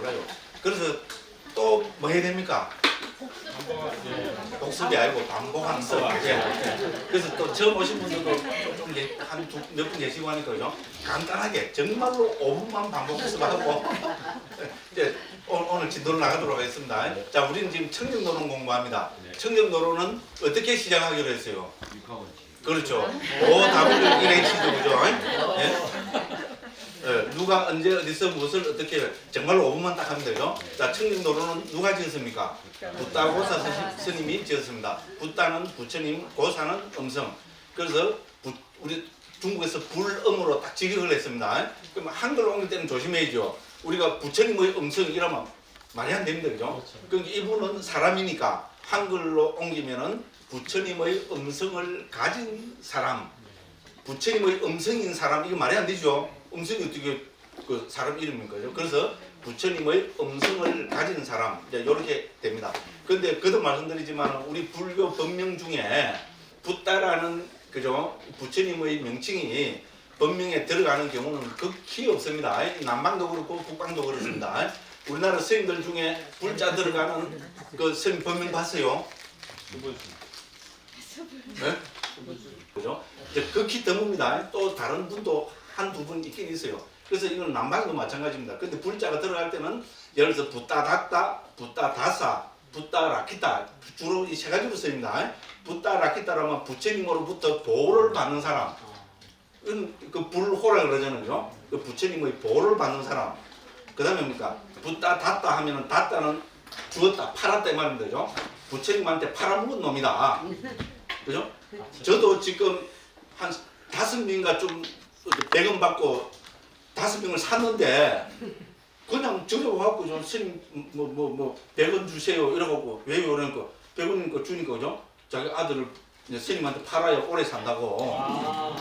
몰라요. 그래서 또 뭐 해야 됩니까? 복습이 아니고 반복학습. 그래서 또 처음 오신 분들도 몇 분 계시고 하니까 그죠? 간단하게 정말로 5분만 반복학습하고 이제 오늘 진도를 나가도록 하겠습니다. 자, 우리는 지금 청정노론 공부합니다. 청정노론은 어떻게 시작하기로 했어요? 그렇죠. OWLH죠, 그죠? 예, 누가 언제 어디서 무엇을 어떻게 정말로 5분만 딱 하면 되죠. 자, 청정노론은 누가 지었습니까? 붓다고사 스님이 지었습니다. 붓다는 부처님, 고사는 음성. 그래서 우리 중국에서 불음으로 딱 직역을 했습니다. 그럼 한글 옮길 때는 조심해야죠. 우리가 부처님의 음성 이러면 말이 안 됩니다, 그죠? 그러니까 이분은 사람이니까 한글로 옮기면은 부처님의 음성을 가진 사람, 부처님의 음성인 사람, 이거 말이 안 되죠. 음성이 어떻게 그 사람 이름입니까? 그래서 부처님의 음성을 가진 사람, 이제 이렇게 됩니다. 그런데 그도 말씀드리지만 우리 불교 법명 중에 붓다라는 그죠 부처님의 명칭이 법명에 들어가는 경우는 극히 없습니다. 남방도 그렇고 북방도 그렇습니다. 우리나라 스님들 중에 불자 들어가는 그 스님 법명 봤어요? 네? 그죠? 극히 드뭅니다. 또 다른 분도 한두 분 있긴 있어요. 그래서 이건 남방도 마찬가지입니다. 근데 불자가 들어갈 때는 예를 들어서 붓다닥다, 붓다다사, 붓다라키타 주로 이 세 가지로 쓰입니다. 붓다라키타라면 부처님으로부터 보호를 받는 사람. 그 불호라 그러잖아요. 그 부처님의 보호를 받는 사람. 그 다음에 뭡니까? 붓다다따 하면은 다따는 주었다, 팔았다 이 말입니다. 그죠? 부처님한테 팔아먹은 놈이다. 그죠? 저도 지금 한 5명인가 좀 100원 받고 5명을 샀는데 그냥 저려와갖고 좀 스님 뭐 100원 주세요 이러고 왜요? 그러니까 100원인 거 주니까 그죠? 자기 아들을 스님한테 팔아야 오래 산다고.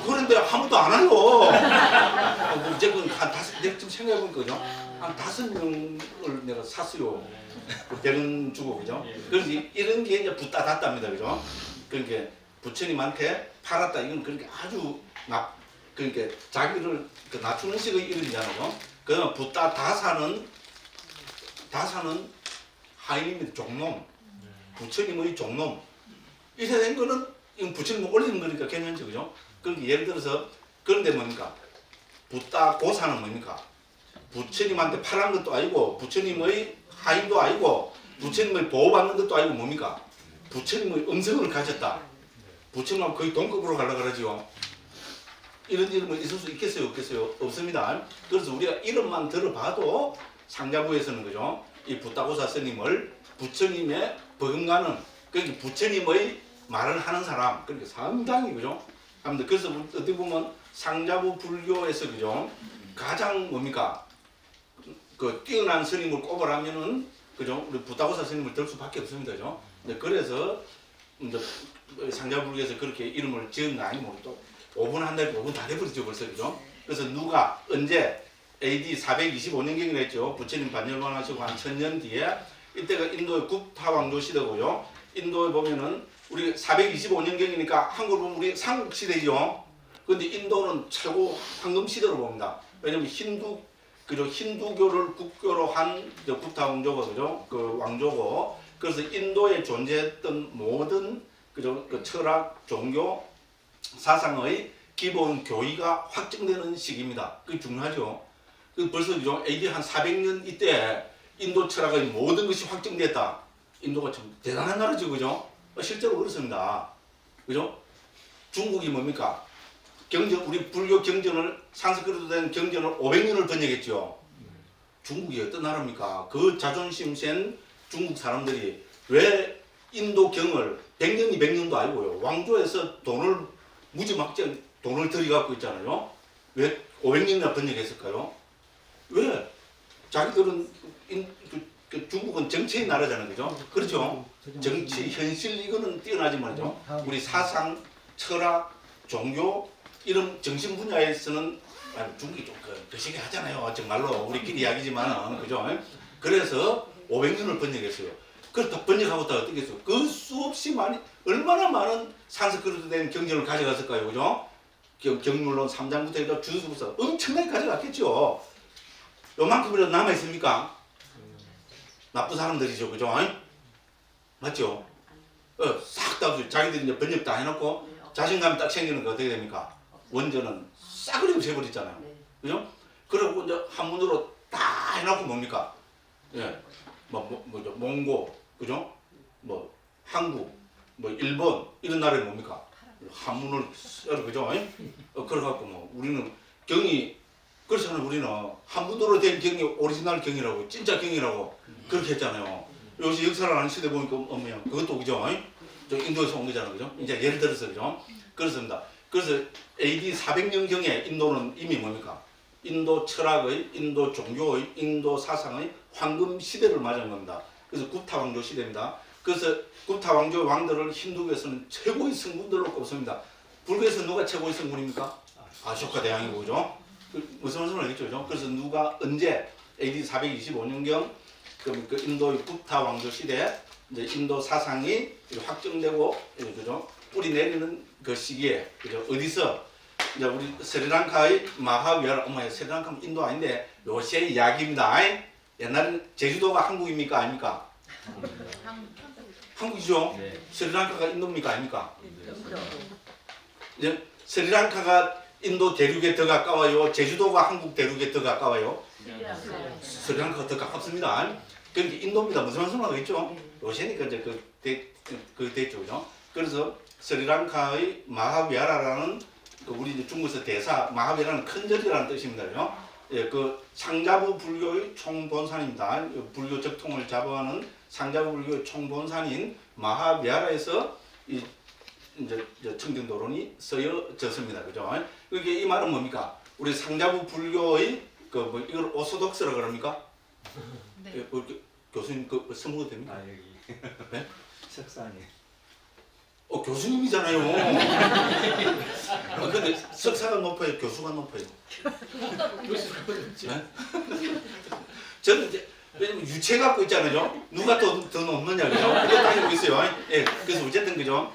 그런데 아무도 안 와요. 이제 내가 지금 생각해보니까 그죠? 한 5명을 내가 샀어요. 100원 주고 그죠? 그래서 이런 게 이제 붓다닫답니다. 그죠? 그러니까 부처님한테 팔았다. 이건 그렇게 아주 그러니까 자기를 낮추는 식의 이름이잖아요. 그러면 붓다다사는 하인입니다. 종놈. 부처님의 종놈. 이래 된 거는 이건 부처님을 올리는 거니까 괜찮죠. 그죠? 그러니까 예를 들어서 그런데 뭡니까? 붓다고사는 뭡니까? 부처님한테 팔한 것도 아니고 부처님의 하인도 아니고 부처님의 보호받는 것도 아니고 뭡니까? 부처님의 음성을 가졌다. 부처님하고 거의 동급으로 가려고 그러죠. 이런 이름은 있을 수 있겠어요? 없겠어요? 없습니다. 그래서 우리가 이름만 들어봐도 상자부에서는 그죠? 이 붓다고사 스님을 부처님의 버금가는 그러니까 부처님의 말을 하는 사람 그러니까 상당히 그죠? 그래서 어떻게 보면 상자부 불교에서 그죠? 가장 뭡니까? 그 뛰어난 스님을 꼽으라면은 그죠? 우리 붓다고사 스님을 들 수밖에 없습니다. 그죠? 그래서 이제 상자불교에서 그렇게 이름을 지었나 아니면 또 5분 한 달 5분 다 돼버리죠 벌써. 그죠? 그래서 누가 언제 AD 425년경이라 했죠. 부처님 반열반하시고 한 1000년 뒤에 이때가 인도의 국타왕조 시대고요. 인도에 보면은 우리 425년경이니까 한국을 보면 우리 삼국시대죠. 근데 인도는 최고 황금 시대로 봅니다. 왜냐면 힌두교를 국교로 한 국타왕조가 그죠? 그 왕조고. 그래서 인도에 존재했던 모든 그죠? 그 철학, 종교, 사상의 기본 교의가 확정되는 시기입니다. 그게 중요하죠. 그 벌써 그죠? AD 한 400년 이때 인도 철학의 모든 것이 확정됐다. 인도가 참 대단한 나라죠, 그죠? 실제로 그렇습니다. 그죠? 중국이 뭡니까? 우리 불교 경전을 산스크리트로 된 경전을 500년을 번역했죠. 중국이 어떤 나라입니까? 그 자존심 센 중국 사람들이 왜 인도 경을 100년이 100년도 아니고요. 왕조에서 무지막지한 돈을 들여갖고 있잖아요. 왜 500년이나 번역했을까요? 왜? 자기들은 중국은 정치의 나라잖아요. 그죠? 그렇죠? 정치, 현실 이거는 뛰어나지 말이죠. 우리 사상, 철학, 종교 이런 정신 분야에서는 중국이 좀 거시기 하잖아요. 정말로 우리끼리 이야기지만 그죠? 그래서 500년을 번역했어요. 그렇다 번역하고 다 어떻게 했어요? 그 수없이 얼마나 많은 산스크리트 된 경전을 가져갔을까요? 그죠? 경률론 3장부터 해서 주수부터 엄청나게 가져갔겠죠. 요만큼이라도 남아있습니까? 나쁜 사람들이죠, 그죠? 맞죠? 싹 다 자기들이 이제 번역 다 해놓고 자신감이 딱 생기는 거 어떻게 됩니까? 원전은 싸그리 없애버렸잖아요, 그죠? 그리고 이제 한문으로 다 해놓고 뭡니까? 예, 뭐죠? 몽고, 그죠? 뭐 한국, 뭐 일본 이런 나라에 뭡니까? 한문을 써요, 그죠? 그래갖고 뭐 우리는 경이 그래서 우리는 한문으로 된 경이 오리지널 경이라고, 진짜 경이라고 그렇게 했잖아요. 요새 역사를 아는 시대 보니까 어머야 그것도 그죠? 저 인도에서 온 거잖아요, 그죠? 이제 예를 들어서 그죠? 그렇습니다. 그래서 AD 400년경에 인도는 이미 뭡니까? 인도 철학의, 인도 종교의, 인도 사상의 황금 시대를 맞은 겁니다. 그래서 구타 왕조 시대입니다. 그래서 구타 왕조 왕들을 힌두교에서는 최고의 성군들로 꼽습니다. 불교에서 누가 최고의 성군입니까? 아쇼카 대왕이고, 그죠? 무슨 말씀을 알겠죠, 그죠? 그래서 누가 언제 AD 425년경 그 인도의 구타 왕조 시대 이제 인도 사상이 확정되고, 그죠? 뿌리 내리는 그 시기에, 그죠? 어디서 이제 우리 스리랑카의 마하위하라, 어머야 스리랑카는 인도 아닌데 요새 이야기입니다. 옛날에는 제주도가 한국입니까 아닙니까? 한국이죠. 네. 스리랑카가 인도입니까 아닙니까? 이제 스리랑카가 인도 대륙에 더 가까워요, 제주도가 한국 대륙에 더 가까워요? 스리랑카가 더 가깝습니다. 그러니까 인도입니다. 무슨 말씀을 하겠죠? 요새니까 이제 그 됐죠, 그죠? 그래서 스리랑카의 마하위하라라는 우리 이제 중국에서 대사 마하위하라는 큰 절이라는 뜻입니다, 그죠? 예, 그 상자부 불교의 총본산입니다. 불교 적통을 자부하는 상자부 불교의 총본산인 마하위하라에서 이제 청정도론이 쓰여졌습니다, 그죠? 그게 이 말은 뭡니까? 우리 상자부 불교의 그 뭐 이걸 오소독스라 그럽니까? 네. 교수님 그 선무가 됩니까? 아 여기. 네? 석상이. 교수님이잖아요. 근데 석사가 높아요, 교수가 높아요? 네? 저는 이제 왜냐면 유체 갖고 있잖아요. 누가 더 높느냐, 그죠? 그거 따지고 있어요. 예, 그래서 어쨌든 그죠?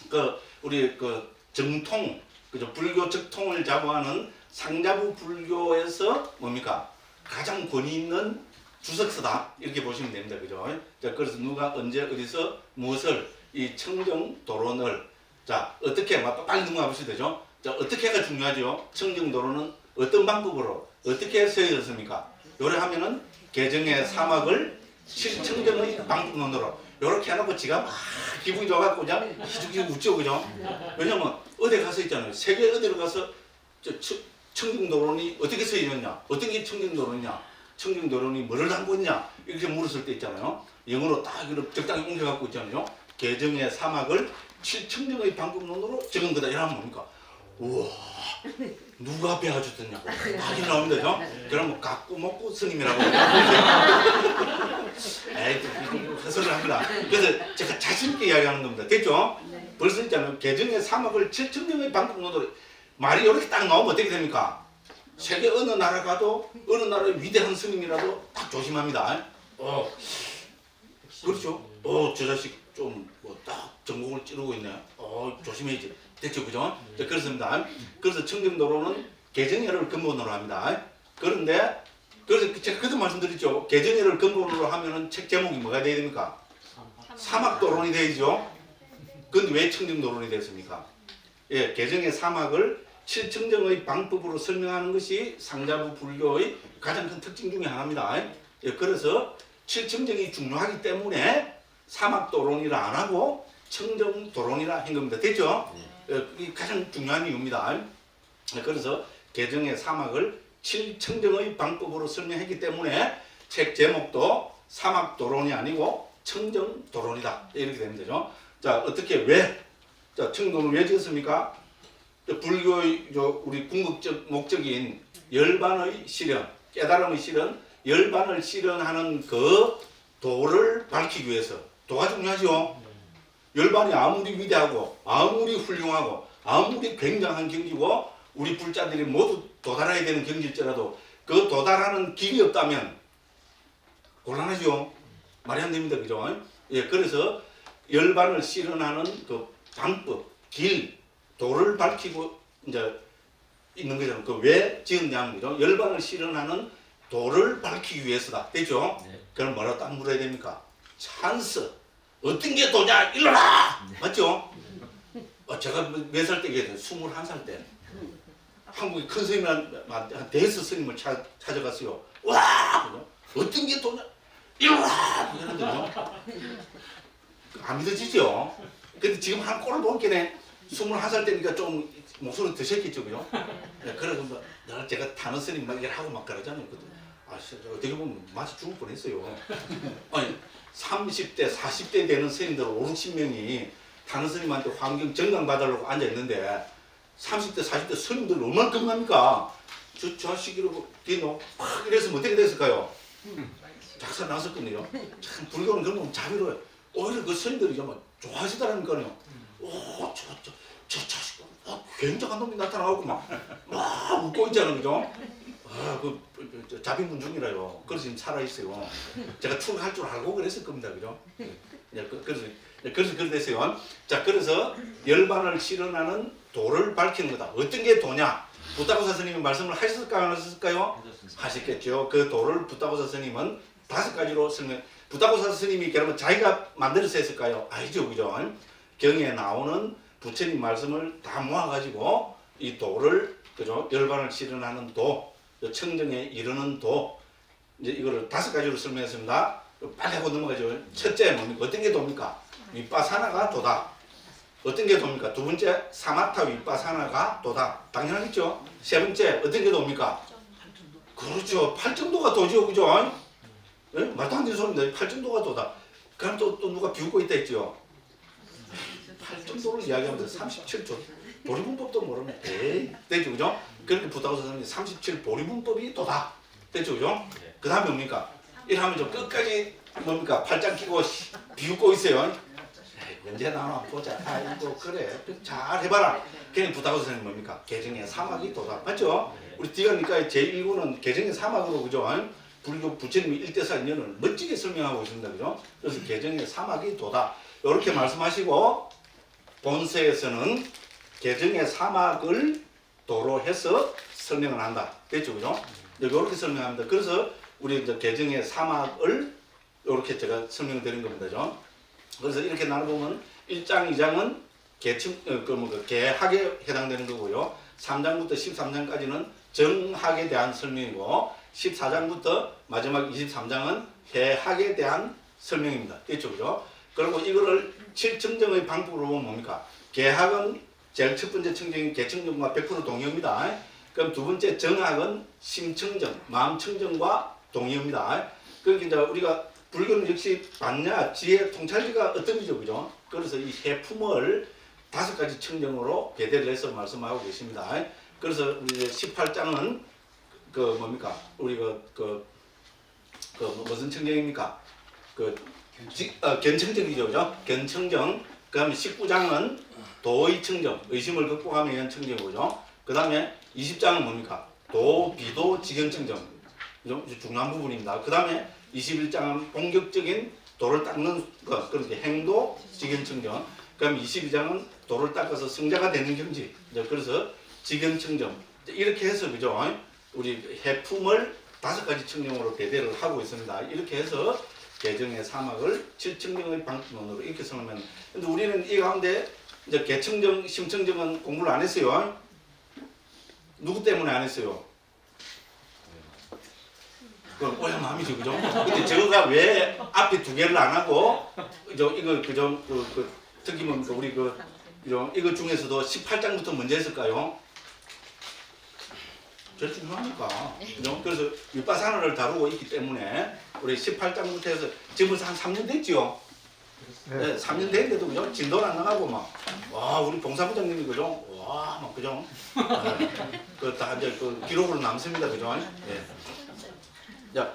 그 우리 그 정통, 그죠? 불교 적통을 자부하는 상자부 불교에서 뭡니까? 가장 권위 있는 주석서다 이렇게 보시면 됩니다, 그죠? 자, 그래서 누가 언제 어디서 무엇을 이 청정도론을 자 어떻게 빨리 넘어가 보시면 되죠? 자 어떻게가 중요하죠? 청정도론은 어떤 방법으로 어떻게 쓰여졌습니까? 요래하면은 개정의 사막을 청정의 방법론으로 요렇게 해놓고 지가 막 기분이 좋아갖고 그냥 희죽희죽 웃죠, 그죠? 왜냐면 어디 가서 있잖아요. 세계 어디로 가서 청정도론이 어떻게 쓰여졌냐? 어떤 게 청정도론이냐? 청정도론이 뭐를 담고 있냐? 이렇게 물었을 때 있잖아요. 영어로 딱 이렇게 적당히 옮겨갖고 있잖아요. 개정의 사막을 칠청정의 방법론으로 적은 거다. 이러면 뭡니까? 우와, 누가 배워줬더냐고 딱 나옵니다, 그죠? 그럼 뭐 갖고 먹고 스님이라고 에이, 헛소리를 합니다. 그래서 제가 자신있게 이야기하는 겁니다. 됐죠? 벌써 있잖아요. 개정의 사막을 칠청정의 방법론으로 말이 이렇게 딱 나오면 어떻게 됩니까? 세계 어느 나라 가도 어느 나라의 위대한 스님이라도 딱 조심합니다. 그렇죠? 저 자식 좀 뭐 딱 전공을 찌르고 있네. 조심해야지. 됐죠, 그죠? 자, 그렇습니다. 그래서 청정도로는 개정예를 근본으로 합니다. 그런데 그래서 제가 그도 말씀드렸죠. 개정예를 근본으로 하면은 책 제목이 뭐가 돼야 됩니까? 사막도론이 되죠. 그런데 왜 청정도론이 됐습니까? 예, 개정의 사막을 칠청정의 방법으로 설명하는 것이 상자부 불교의 가장 큰 특징 중에 하나입니다. 예, 그래서 칠청정이 중요하기 때문에 사막도론이라 안 하고 청정도론이라 한 겁니다. 됐죠? 이게 가장 중요한 이유입니다. 그래서 개정의 사막을 칠청정의 방법으로 설명했기 때문에 책 제목도 사막도론이 아니고 청정도론이다. 이렇게 되면 되죠. 자, 어떻게 왜? 자, 청정도론을 왜 지었습니까? 불교의 우리 궁극적 목적인 열반의 실현, 깨달음의 실현, 열반을 실현하는 그 도를 밝히기 위해서. 도가 중요하죠. 열반이 아무리 위대하고 아무리 훌륭하고 아무리 굉장한 경지고 우리 불자들이 모두 도달해야 되는 경지일지라도 그 도달하는 길이 없다면 곤란하죠. 말이 안 됩니다, 그죠? 예, 그래서 열반을 실현하는 그 방법, 길, 도를 밝히고 이제 있는 거잖아요. 그 왜 지었냐는 거죠. 열반을 실현하는 도를 밝히기 위해서다. 됐죠? 네. 그럼 뭐라고 딱 물어야 됩니까? 찬스. 어떤 게 도냐? 일러라! 맞죠? 제가 몇 살 때 얘기했어요. 21살 때. 한국의 큰 스님한 대스 스님을 찾아갔어요. 와! 어떤 게 도냐? 일러라! 이러는데요. 안 믿어지죠? 근데 지금 한 꼴을 본 게네 21살 때니까 좀 목소리 드셨겠죠, 그죠? 네, 그래서 뭐, 제가 타는 스님 막 이렇게 막 그러잖아요. 어떻게 보면 맛이 죽을 뻔했어요. 아니, 30대, 40대 되는 스님들 5, 60명이 타는 스님한테 환경 정강 받으려고 앉아있는데 30대, 40대 스님들 얼마나 겁납니까? 저 자식이라고 뒤노 팍 이래서 어떻게 됐을까요? 작사 났었거든요. 참 불교는 그런 건 자비로워요. 오히려 그 스님들이 정말 좋아하시더라니까요. 오, 저 자식, 굉장한 놈이 나타나고 막 웃고 있잖아요, 그죠? 자비문 중이라요. 그래서 지금 살아있어요. 제가 출할 줄 알고 그랬을 겁니다, 그죠? 그래서 그렇게 됐어요. 자, 그래서 열반을 실현하는 도를 밝히는 거다. 어떤 게 도냐? 부타고사 스님이 말씀을 하셨을까요, 안 하셨을까요? 하셨겠죠. 그 도를 부타고사 스님은 5가지로 설명. 부타고사 스님이 그러면 자기가 만들어서 했을까요? 아니죠, 그죠? 경에 나오는 부처님 말씀을 다 모아가지고 이 도를, 그죠? 열반을 실현하는 도, 청정에 이르는 도, 이제 이거를 5가지로 설명했습니다. 빨리 하고 넘어가죠. 첫째 뭡니까? 어떤 게 도입니까? 윗바사나가 도다. 어떤 게 도입니까? 두 번째, 사마타 윗바사나가 도다. 당연하겠죠? 세 번째, 어떤 게 도입니까? 그렇죠. 팔정도가 도죠, 그죠? 예? 말도 안 되는 소리인데 팔정도가 도다. 그럼 또 누가 비웃고 있다 했죠? 팔정도를 이야기하면서 37조 보리문법도 모르네. 에이, 됐죠, 그죠? 그렇게 부타고사 선생님이 37 보리문법이 도다. 됐죠, 그죠? 그 다음에 뭡니까? 이러면 좀 끝까지 뭡니까? 팔짱 끼고 비웃고 있어요. 에이, 언제 나와 보자. 아이고 그래. 잘 해봐라. 그냥 부타고사 선생님 뭡니까? 개정의 사막이 도다. 맞죠? 우리 디가니까 제1구는 개정의 사막으로, 그죠? 불교 부처님이 일대사인연을 멋지게 설명하고 있습니다. 그죠? 그래서 개정의 사막이 도다. 이렇게 말씀하시고 본서에서는 개정의 사막을 도로 해서 설명을 한다. 됐죠? 그죠? 이렇게 설명합니다. 그래서 우리 이제 개정의 사막을 이렇게 제가 설명을 드린 겁니다. 그죠? 그래서 이렇게 나눠보면 1장, 2장은 개학에 해당되는 거고요. 3장부터 13장까지는 정학에 대한 설명이고 14장부터 마지막 23장은 해학에 대한 설명입니다. 됐죠? 그죠? 그리고 이거를 7청정의 방법으로 보면 뭡니까? 개학은 제일 첫 번째 청정인 개청정과 100% 동의합니다. 그럼 두 번째 정학은 심청정, 마음청정과 동의합니다. 그러니까 이제 우리가 불교는 역시 반야, 지혜, 통찰지가 어떤 거죠, 그죠? 그래서 이 해품을 5가지 청정으로 배대를 해서 말씀하고 계십니다. 그래서 우리 18장은 그 뭡니까? 우리 무슨 청정입니까? 견청정이죠, 그죠? 견청정. 그 다음에 19장은 도의청정, 의심을 극복하며 위한 청정이죠. 그 다음에 20장은 뭡니까? 도비도 지견청정. 중요한 부분입니다. 그 다음에 21장은 본격적인 도를 닦는 것, 그러니까 행도 지견청정. 그 다음에 22장은 도를 닦아서 성자가 되는 경지. 그래서 지견청정. 이렇게 해서, 그죠? 우리 해품을 5가지 청정으로 배대를 하고 있습니다. 이렇게 해서 개정의 사막을 7청정의 방법론으로 이렇게 설명합니다. 근데 우리는 이 가운데 이제 개청정, 심청정은 공부를 안 했어요. 누구 때문에 안 했어요? 그 오야 마음이죠, 그죠? 근데 저거가 왜 앞에 2개를 안 하고 이거 그죠? 특히는 우리 이거 중에서도 18장부터 먼저 했을까요? 제일 중요하니까. 그죠? 그래서 윗바사나를 다루고 있기 때문에 우리 18장부터 해서 지금 벌써 한 3년 됐죠? 네, 3년 됐는데도 그죠? 진도는 안 나가고 막, 와, 우리 봉사부장님이 그죠? 와, 막 그죠? 다 이제 기록으로 남습니다, 그죠? 네. 자,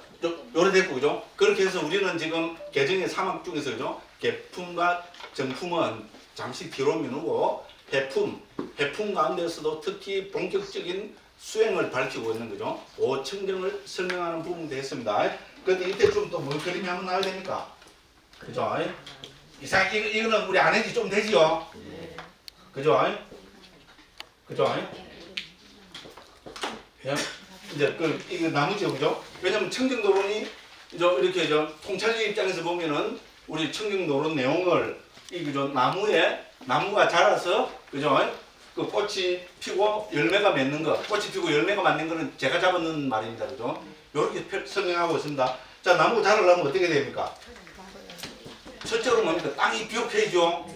요래 됐고, 그죠? 그렇게 해서 우리는 지금 개정의 사막 중에서, 그죠? 개품과 정품은 잠시 뒤로 미루고, 해품 가운데서도 특히 본격적인 수행을 밝히고 있는 거죠. 5청정을 설명하는 부분도 했습니다. 근데 이때 좀 또 뭘 그림이 한번 나와야 됩니까? 그죠? 이거는 우리 안 해지 좀 되지요? 그죠? 그죠? 이제 이거 나무죠, 그죠? 왜냐면 청정도론이 이렇게 통찰지 입장에서 보면은 우리 청정도론 내용을 그죠? 나무가 자라서 그죠? 그 꽃이 피고 열매가 맺는 거, 꽃이 피고 열매가 맺는 거는 제가 잡아놓은 말입니다, 그죠? 이렇게 설명하고 있습니다. 자, 나무가 자라려면 어떻게 됩니까? 첫째로 뭡니까? 땅이 비옥해야죠.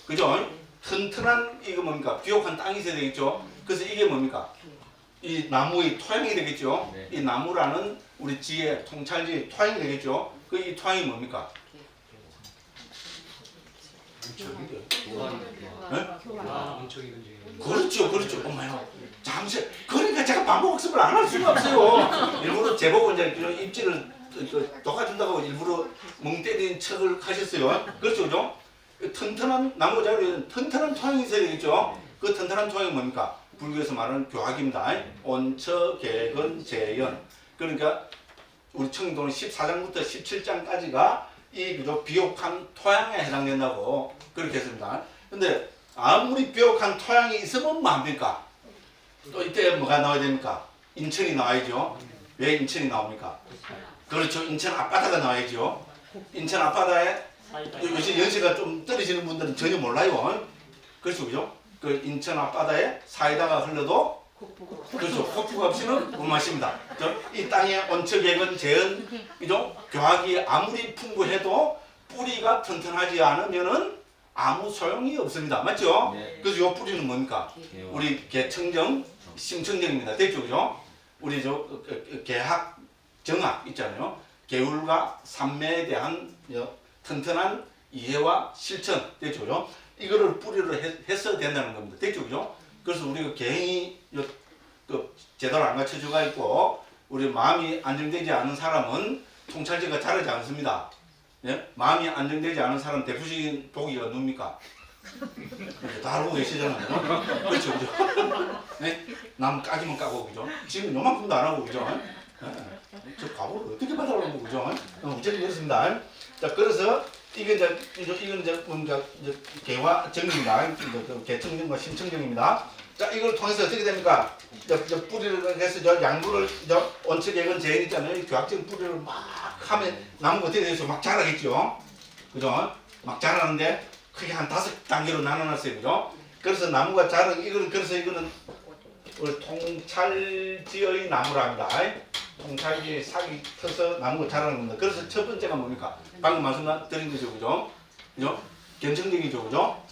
그죠? 튼튼한 이거 뭡니까? 비옥한 땅이 있어야 되겠죠. 그래서 이게 뭡니까? 이 나무의 토양이 되겠죠. 이 나무라는 우리 지혜, 통찰지 토양이 되겠죠. 그 이 토양이 뭡니까? 그렇죠, 그렇죠. 엄마요. 잠시 그러니까 제가 반복 학습을 안 할 수가 없어요. 일부러 제보고 이제 입지를 도와준다고 일부러 멍 때리는 척을 하셨어요. 그렇죠, 그죠? 튼튼한 나무 자리에 튼튼한 토양이 있어야 되겠죠. 그 튼튼한 토양이 뭡니까? 불교에서 말하는 교학입니다. 온처, 개근, 재연. 그러니까 우리 청도는 14장부터 17장까지가 이 그죠 비옥한 토양에 해당된다고 그렇게 했습니다. 근데 아무리 비옥한 토양이 있으면 뭐합니까? 또 이때 뭐가 나와야 됩니까? 인천이 나와야죠. 왜 인천이 나옵니까? 그렇죠. 인천 앞바다가 나와야죠. 인천 앞바다에 요즘 연세가 좀 떨어지는 분들은 전혀 몰라요. 그렇죠, 그죠? 그 인천 앞바다에 사이다가 흘러도 그렇죠. 호프가 없이는 못 마십니다. 이 땅에 온척액은 재은 그죠? 교학이 아무리 풍부해도 뿌리가 튼튼하지 않으면은 아무 소용이 없습니다. 맞죠? 네. 그래서 요 뿌리는 뭡니까? 우리 개청정, 심청정입니다. 됐죠, 그죠? 우리 개학, 정학 있잖아요. 계율과 산매에 대한 튼튼한 이해와 실천, 됐죠, 그죠? 이거를 뿌리로 했어야 된다는 겁니다. 됐죠, 그죠? 그래서 우리가 개인이 제대로 안 갖춰주가 있고 우리 마음이 안정되지 않은 사람은 통찰지가 자라지 않습니다. 예? 마음이 안정되지 않은 사람 대표적인 보기가 누굽니까? 다 알고 계시잖아요. 그렇죠, 그죠? 네? 남 까기만 까고, 그죠? 지금 요만큼도 안 하고, 그죠? 네. 저 가보를 어떻게 받아오는 그죠? 문제는 이렇습니다. 자, 그래서 이건 이제 뭔가 개화 정입니다. 개청정과 심청정입니다. 자, 이걸 통해서 어떻게 됩니까? 뿌리를 해서 양구를 온척액은 재인 있잖아요. 교학적 뿌리를 막 하면 나무가 어떻게 되겠어? 막 자라겠죠. 그죠? 막 자라는데 크게 한 5단계로 나눠놨어요. 그죠? 그래서 나무가 그래서 이거는 우리 통찰지의 나무라 합니다. 통찰지에 싹이 터서 나무가 자라는 겁니다. 그래서 첫 번째가 뭡니까? 방금 말씀드린 거죠. 그죠? 그죠? 견청정이죠. 그죠?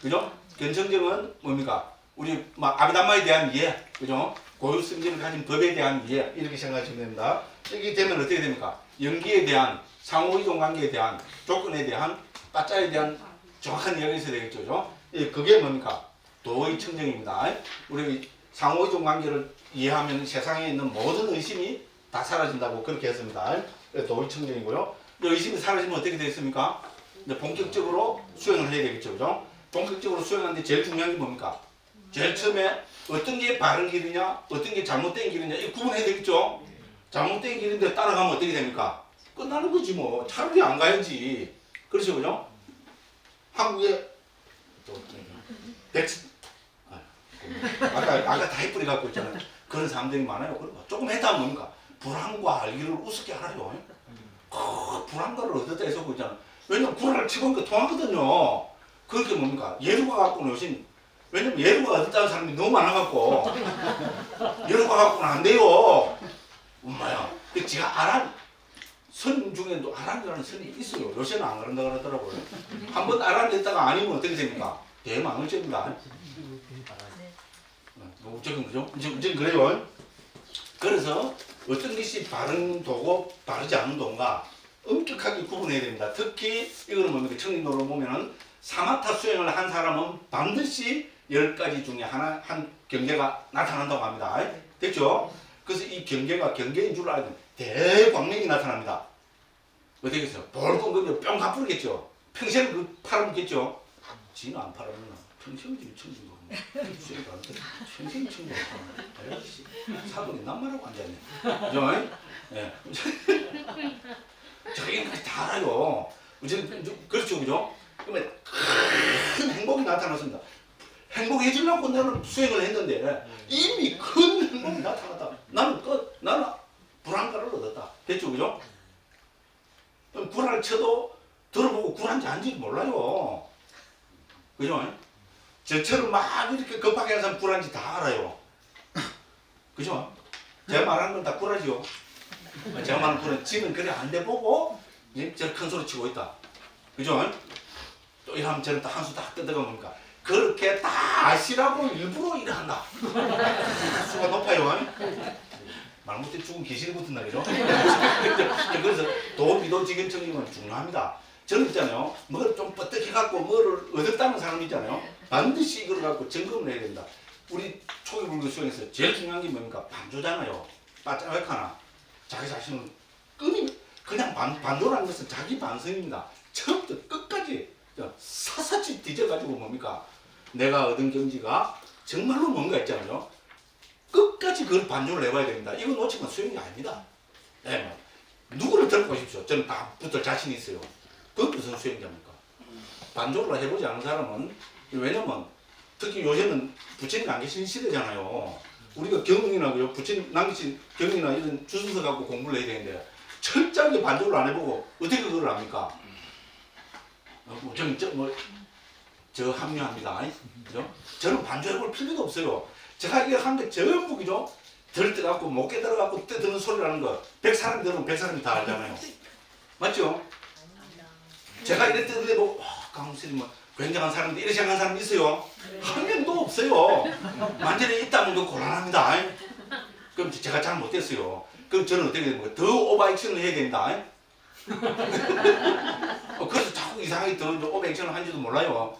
그죠? 견청정은 뭡니까? 우리 아비담마에 대한 이해, 그죠? 고유 승진을 가진 법에 대한 이해 이렇게 생각하시면 됩니다. 이게 되면 어떻게 됩니까? 연기에 대한 상호이동 관계에 대한 조건에 대한 빠짜에 대한 정확한 이야기가 있어야 되겠죠, 그죠? 그게 뭡니까? 도의 청정입니다. 우리 상호이동 관계를 이해하면 세상에 있는 모든 의심이 다 사라진다고 그렇게 했습니다. 도의 청정이고요. 의심이 사라지면 어떻게 되겠습니까? 본격적으로 수행을 해야 되겠죠, 그죠? 본격적으로 수행하는데 제일 중요한 게 뭡니까? 제일 처음에 어떤 게 바른 길이냐, 어떤 게 잘못된 길이냐, 이 구분해야 되겠죠? 잘못된 길인데 따라가면 어떻게 됩니까? 끝나는 거지 뭐. 차라리 안 가야지. 그렇죠, 그죠? 한국에 아까 다 해뿌리 갖고 있잖아요. 그런 사람들이 많아요. 조금 했다 하면 뭡니까? 불안과 알기를 우습게 알아요. 불안과를 얻었다 해서 보잖아. 왜냐면 구라를 치고니까 통하거든요. 그렇게 뭡니까? 예루가 갖고는 요즘 왜냐면 예루가 얻었다는 사람이 너무 많아갖고 예루가 갖고는 안 돼요. 엄마야. 제가 아란 선 중에도 아란이라는 선이 있어요. 요새는 안 그런다 그러더라고요. 한번 아란됐다가 아니면 어떻게 됩니까? 대망을 잽니다. 무조건 그죠? 무조건 그래요. 그래서 어떤 것이 바른 도고 바르지 않은 도인가 엄격하게 구분해야 됩니다. 특히 이거는 뭡니까? 청림도로 보면은 사마타 수행을 한 사람은 반드시 10가지 중에 한 경계가 나타난다고 합니다. 됐죠? 그래서 이 경계가 경계인 줄 알면 대광명이 나타납니다. 어떻게 했어요? 볼건거리면 뿅 가부르겠죠? 평생 그 팔아먹겠죠? 지는 안 팔아먹나? 평생이지 청중도 수행도 안 돼. 평생 청중 아저씨 사돈이 남말하고 앉아있네. 그죠? 예. 자기는 다 알아요. 그렇죠, 그죠? 그러면 큰 행복이 나타났습니다. 행복해지려고 나는 수행을 했는데 이미 큰 행복이 나타났다. 나는 쳐도 들어보고 굴한지 아닌지 몰라요. 그죠? 저처럼 막 이렇게 급하게 하는 사람 굴한지 다 알아요. 그죠? 제가 말하는 건 다 굴하지요. 제가 말하는 굴은 지는 그래 안 돼 보고 저 큰 소리 치고 있다. 그죠? 또 이러면 저는 또 한수 딱 뜯어가 뭡니까? 그렇게 다 아시라고 일부러 일한다. 수가 높아요. 말 못해 죽은 귀신이 붙은 날이죠. 그래서 도비도지근청이면 중요합니다. 저는 있잖아요. 뭘 좀 뻗떡해갖고 뭐를 얻었다는 사람 있잖아요. 반드시 이걸 갖고 점검을 해야 된다. 우리 초기불교 수행에서 제일 중요한 게 뭡니까? 반조잖아요. 빠짜백하나. 자기 자신을 그냥 반조라는 것은 자기 반성입니다. 처음부터 끝까지 사사치 뒤져가지고 뭡니까? 내가 얻은 경지가 정말로 뭔가 있잖아요. 끝까지 그걸 반조를 해봐야 됩니다. 이거 놓치면 수행이 아닙니다. 네, 누구를 들고 오십시오. 저는 다 붙을 자신이 있어요. 그 무슨 수행자입니까? 반조를 해보지 않은 사람은, 왜냐면 특히 요새는 부처님 안 계신 시대잖아요. 우리가 경이나 부처님 남기신 경이나 이런 주소서 갖고 공부를 해야 되는데 철저하게 반조를 안 해보고 어떻게 그걸 압니까? 저 합리화합니다. 그죠? 저는 반조해볼 필요도 없어요. 제가 이거 한 게 전부 그죠? 들떠갖고 못 깨달아갖고 드는 소리라는 거 100사람 들으면 100사람이 다 알잖아요. 맞죠? 제가 이래 뜨는데 뭐 강수님 뭐 굉장한 사람들 이렇게 생각하는 사람이 있어요? 한 명도 없어요. 만전에 있다면 그 곤란합니다. 그럼 제가 잘 못했어요. 그럼 저는 어떻게 되는 거예요? 더 오버액션을 해야 된다. 그래서 자꾸 이상하게 더 오버액션을 한지도 몰라요.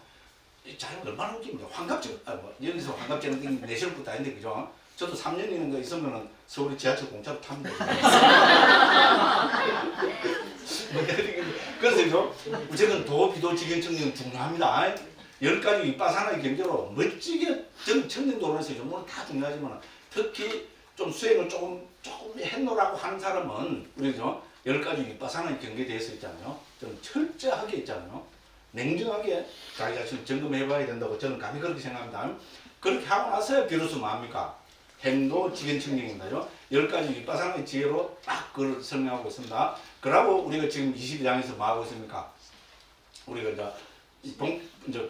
자기가 얼마나 웃깁니다. 환갑증, 여기서 환갑증은 내실 것도 아닌데, 그죠? 저도 3년 있는 거 있으면은 서울 지하철 공짜로 타면 돼요. 그래서 그죠? 무조건 도비도지경청정 중요합니다. 10가지 윗바사나의 경제로 멋지게 청정도로에서 전부는 다 중요하지만 특히 좀 수행을 조금 해놓으라고 하는 사람은 우리 그죠? 10가지 윗바사나의 경계에 대해서 있잖아요. 좀 철저하게 있잖아요. 냉정하게 자기 자신을 점검해봐야 된다고 저는 감히 그렇게 생각합니다. 그렇게 하고 나서야 비로소 뭡니까? 행도 지견청정입니다. 10가지 윗바사나의 지혜로 딱 그걸 설명하고 있습니다. 그러고 우리가 지금 22장에서 뭐 하고 있습니까? 우리가 이제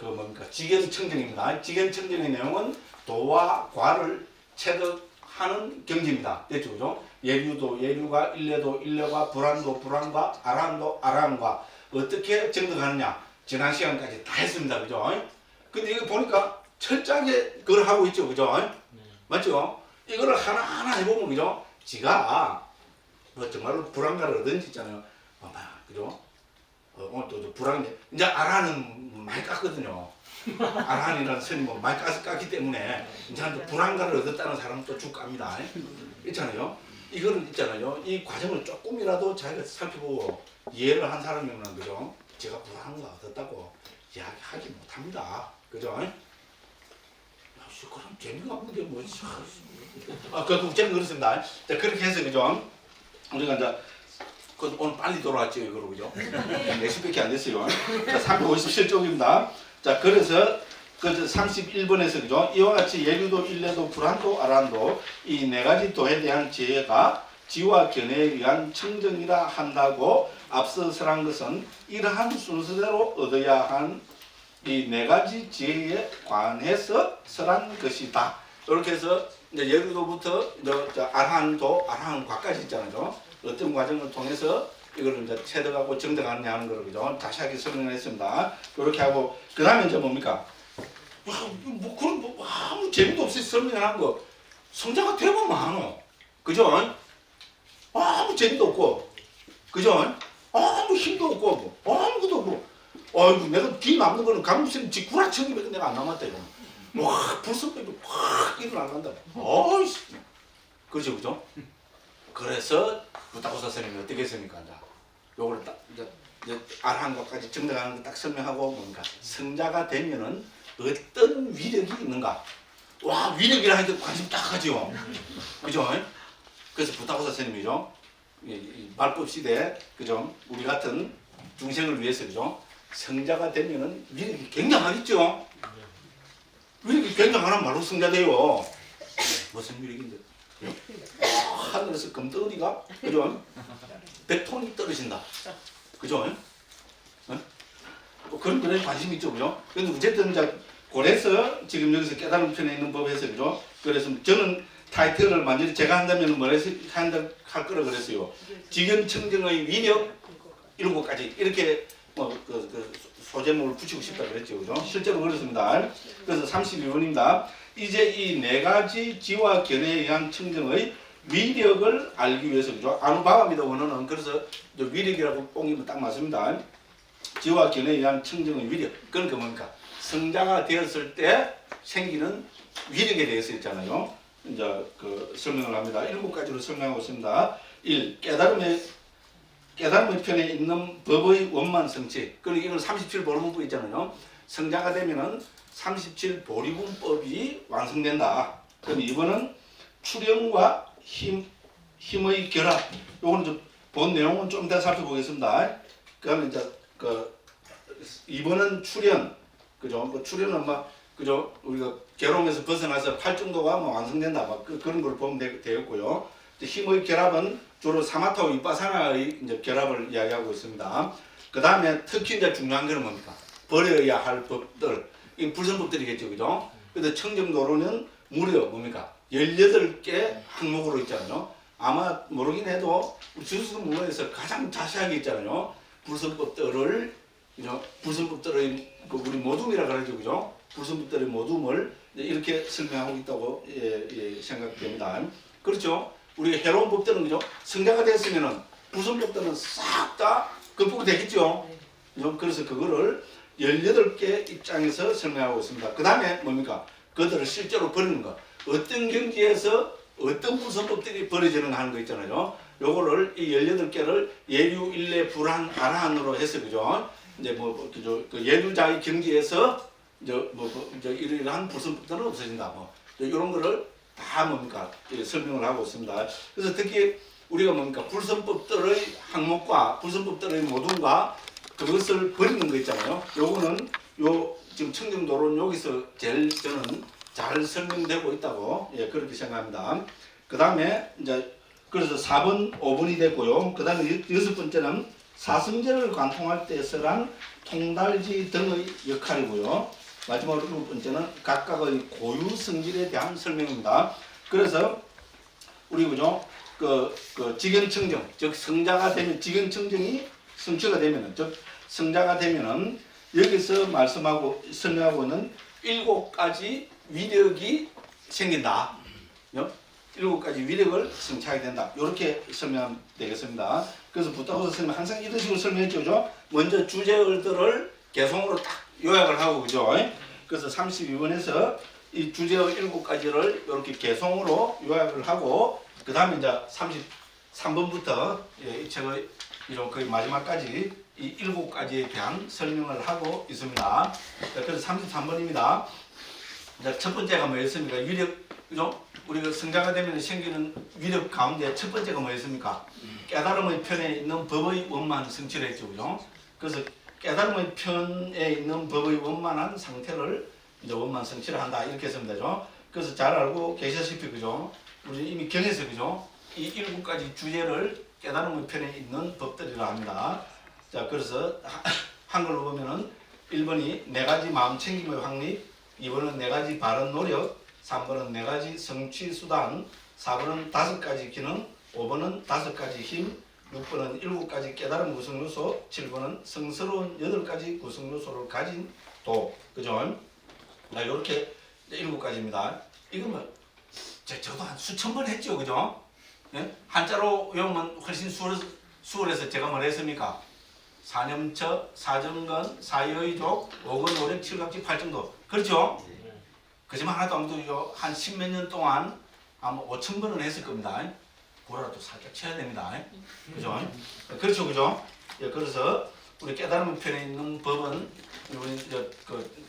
지견청정입니다. 지견청정의 내용은 도와 과를 체득하는 경지입니다. 됐죠, 그죠? 예류도 예류가, 일례도 일례가, 불안도 불안과, 아란도 아란과 어떻게 정득하느냐? 지난 시간까지 다 했습니다. 그죠? 근데 이거 보니까 철저하게 그걸 하고 있죠. 그죠? 맞죠? 이거를 하나하나 해보면, 그죠? 지가 뭐 정말로 불안가를 얻은지 있잖아요. 그죠? 오늘 또 불안해. 이제 아라는 많이 깠거든요. 아라한이라는 스님은 많이 깠기 때문에 이제 또 불안가를 얻었다는 사람은 또 쭉 깝니다. 있잖아요. 이거는 있잖아요. 이 과정을 조금이라도 자기가 살펴보고 이해를 한 사람이면, 그죠? 제가 불안가 얻었다고 이야기하지 못합니다. 그죠? 그럼 재미가 없는데 뭐. 그 국제는 그렇습니다. 자, 그렇게 해서, 그죠? 우리가 이제 오늘 빨리 돌아왔죠, 이거로, 그죠? 4시밖에 안 됐어요. 자, 357쪽입니다. 자, 그래서 그 31번에서, 그죠? 이와 같이 예류도, 일례도, 불안도, 아란도 이 4가지 도에 대한 지혜가 지와 견해에 의한 청정이라 한다고 앞서 설한 것은 이러한 순서대로 얻어야 한 이 4가지 지혜에 관해서 설한 것이다. 이렇게 해서 이제 예류도부터 아라한도, 아라한과까지 있잖아요. 어떤 과정을 통해서 이걸 이제 체득하고 정득하느냐 하는 걸, 그죠? 자세하게 설명했습니다. 이렇게 하고 그 다음에 이제 뭡니까? 그런 아무 재미도 없이 설명한 거 성자가 되면 많어. 그죠? 아무 재미도 없고, 그죠? 아무 힘도 없고, 아무것도 없고. 내가 뒤 남는 거는 강무쌤 지구라청이면 내가 안 남았다, 이거. 와, 불성병이 확 일어난다. 어이씨. 그죠, 그죠? 그래서 부타고사 선생님이 어떻게 했습니까? 요걸 딱, 이제 아라한 것까지 정리하는 거 딱 설명하고, 뭡니까? 성자가 되면은 어떤 위력이 있는가? 와, 위력이라 하니까 관심 딱 하죠. 그죠? 그래서 부타고사 선생님이죠. 말법 시대, 그죠? 우리 같은 중생을 위해서, 그죠? 성자가 되면은 위력이 굉장하겠죠? 위력이 굉장하란 말로 성자 돼요. 무슨 위력인데? 하늘에서 금덩어리가, 그죠? 100톤이 떨어진다. 그죠? 뭐 그런 거에 관심이 있죠, 그죠? 근데 어쨌든 이제 그래서 지금 여기서 깨달음 편에 있는 법에서 그죠? 그래서 저는 타이틀을 만약에 제가 한다면 뭐 해서 할 거라 그랬어요. 직연 청정의 위력 7가지 이렇게 그 소제목을 붙이고 싶다 그랬죠, 그죠? 실제로 그렇습니다. 그래서 32번입니다. 이제 이 4가지 지와 견해에 의한 청정의 위력을 알기 위해서 그죠? 아누바바입니다, 원어는. 그래서 위력이라고 뽕이면 딱 맞습니다. 지와 견해에 의한 청정의 위력. 그러니까 뭡니까? 성자가 되었을 때 생기는 위력에 대해서 있잖아요. 이제 그 설명을 합니다. 7가지로 설명하고 있습니다. 1. 깨달음의 편에 있는 법의 원만 성취. 그리고 이건 37보리문법 있잖아요. 성자가 되면은 37보리문법이 완성된다. 그럼 2번은 출현과 힘의 결합. 요거는 좀 본 내용은 좀 더 살펴보겠습니다. 그다음에 이제 그 2번은 출현. 그죠? 뭐 출현은 막 그죠? 우리가 괴로움에서 벗어나서 팔정도가 뭐 완성된다. 막 그런 걸 보면 되겠고요. 힘의 결합은 주로 사마타와 위파사나의 이제 결합을 이야기하고 있습니다. 그 다음에 특히 이제 중요한 것은 뭡니까? 버려야 할 법들. 이 불선법들이겠죠, 그죠? 근데 청정도로는 무려 뭡니까? 18개 항목으로 있잖아요. 아마 모르긴 해도 우리 주수문헌에서 가장 자세하게 있잖아요. 불선법들을, 그죠? 불선법들의 우리 모둠이라 그러죠, 그죠? 불선법들의 모둠을 이렇게 설명하고 있다고 생각됩니다. 그렇죠? 우리 해로운 법들은 그죠? 성자가 됐으면은 불선법들은 싹 다 극복되겠죠. 그죠? 그래서 그거를 18개 입장에서 설명하고 있습니다. 그 다음에 뭡니까? 그들을 실제로 버리는 것. 어떤 경지에서 어떤 불선법들이 벌어지는 하는 거 있잖아요. 요거를 이 18개를 예류, 일례, 불한, 아라한으로 해서 그죠? 이제 그죠? 그 예류자의 경지에서 이제 이러한 불선법들은 없어진다. 이런 거를 다 뭡니까? 설명을 하고 있습니다. 그래서 특히 우리가 뭡니까? 불선법들의 항목과 불선법들의 모둠과 그것을 버리는 거 있잖아요. 요거는 지금 청정도로는 여기서 제일 저는 잘 설명되고 있다고 그렇게 생각합니다. 그 다음에 이제 그래서 4번, 5번이 됐고요. 그 다음에 6번째는 사성제를 관통할 때 쓰란 통달지 등의 역할이고요. 마지막으로 7번째는 각각의 고유 성질에 대한 설명입니다. 그래서 우리 그죠? 그 직연청정, 즉 성자가 되면 직연청정이 성취가 되면은, 즉 성자가 되면은 여기서 말씀하고 설명하고 있는 7가지 위력이 생긴다. 7가지 위력을 성취하게 된다. 이렇게 설명하면 되겠습니다. 그래서 부탁해서 설명 항상 이런 식으로 설명했죠, 그죠? 먼저 주제어들을 개성으로 딱 요약을 하고, 그죠? 그래서 32번에서 이 주제어 7가지를 이렇게 개성으로 요약을 하고, 그 다음에 이제 33번부터 이 책의 거의 마지막까지 이 7가지에 대한 설명을 하고 있습니다. 그래서 33번입니다. 첫 번째가 뭐였습니까? 위력, 그죠? 우리가 성자가 되면 생기는 위력 가운데 첫 번째가 뭐였습니까? 깨달음의 편에 있는 법의 원만 성취를 했죠, 그죠? 그래서 깨달음의 편에 있는 법의 원만한 상태를 이제 원만 성취를 한다 이렇게 했으면 되죠. 그래서 잘 알고 계시다시피 그죠? 우리 이미 경에서 그죠? 이 7가지 주제를 깨달음의 편에 있는 법들이라 합니다. 자, 그래서 한글로 보면은 1번이 4가지 마음 챙김의 확립, 2번은 4가지 바른 노력, 3번은 4가지 성취 수단, 4번은 5가지 기능, 5번은 5가지 힘, 6번은 7가지 깨달음 구성 요소, 7번은 성스러운 8가지 구성 요소를 가진 도. 그죠? 이렇게 7가지입니다. 이건 뭐 저도 한 수천 번 했죠, 그죠? 예? 한자로 외우면 훨씬 수월해서 제가 뭘 했습니까? 사념처, 사정건, 사여의족, 오건, 오력, 칠각지, 팔정도. 그렇죠? 그지만 하나도 안 돼요. 한 10몇 년 동안 아마 5,000번은 했을 겁니다. 보라도 살짝 쳐야 됩니다. 그죠? 그렇죠, 그죠? 예, 그래서 우리 깨달음 편에 있는 법은 우리 이제 그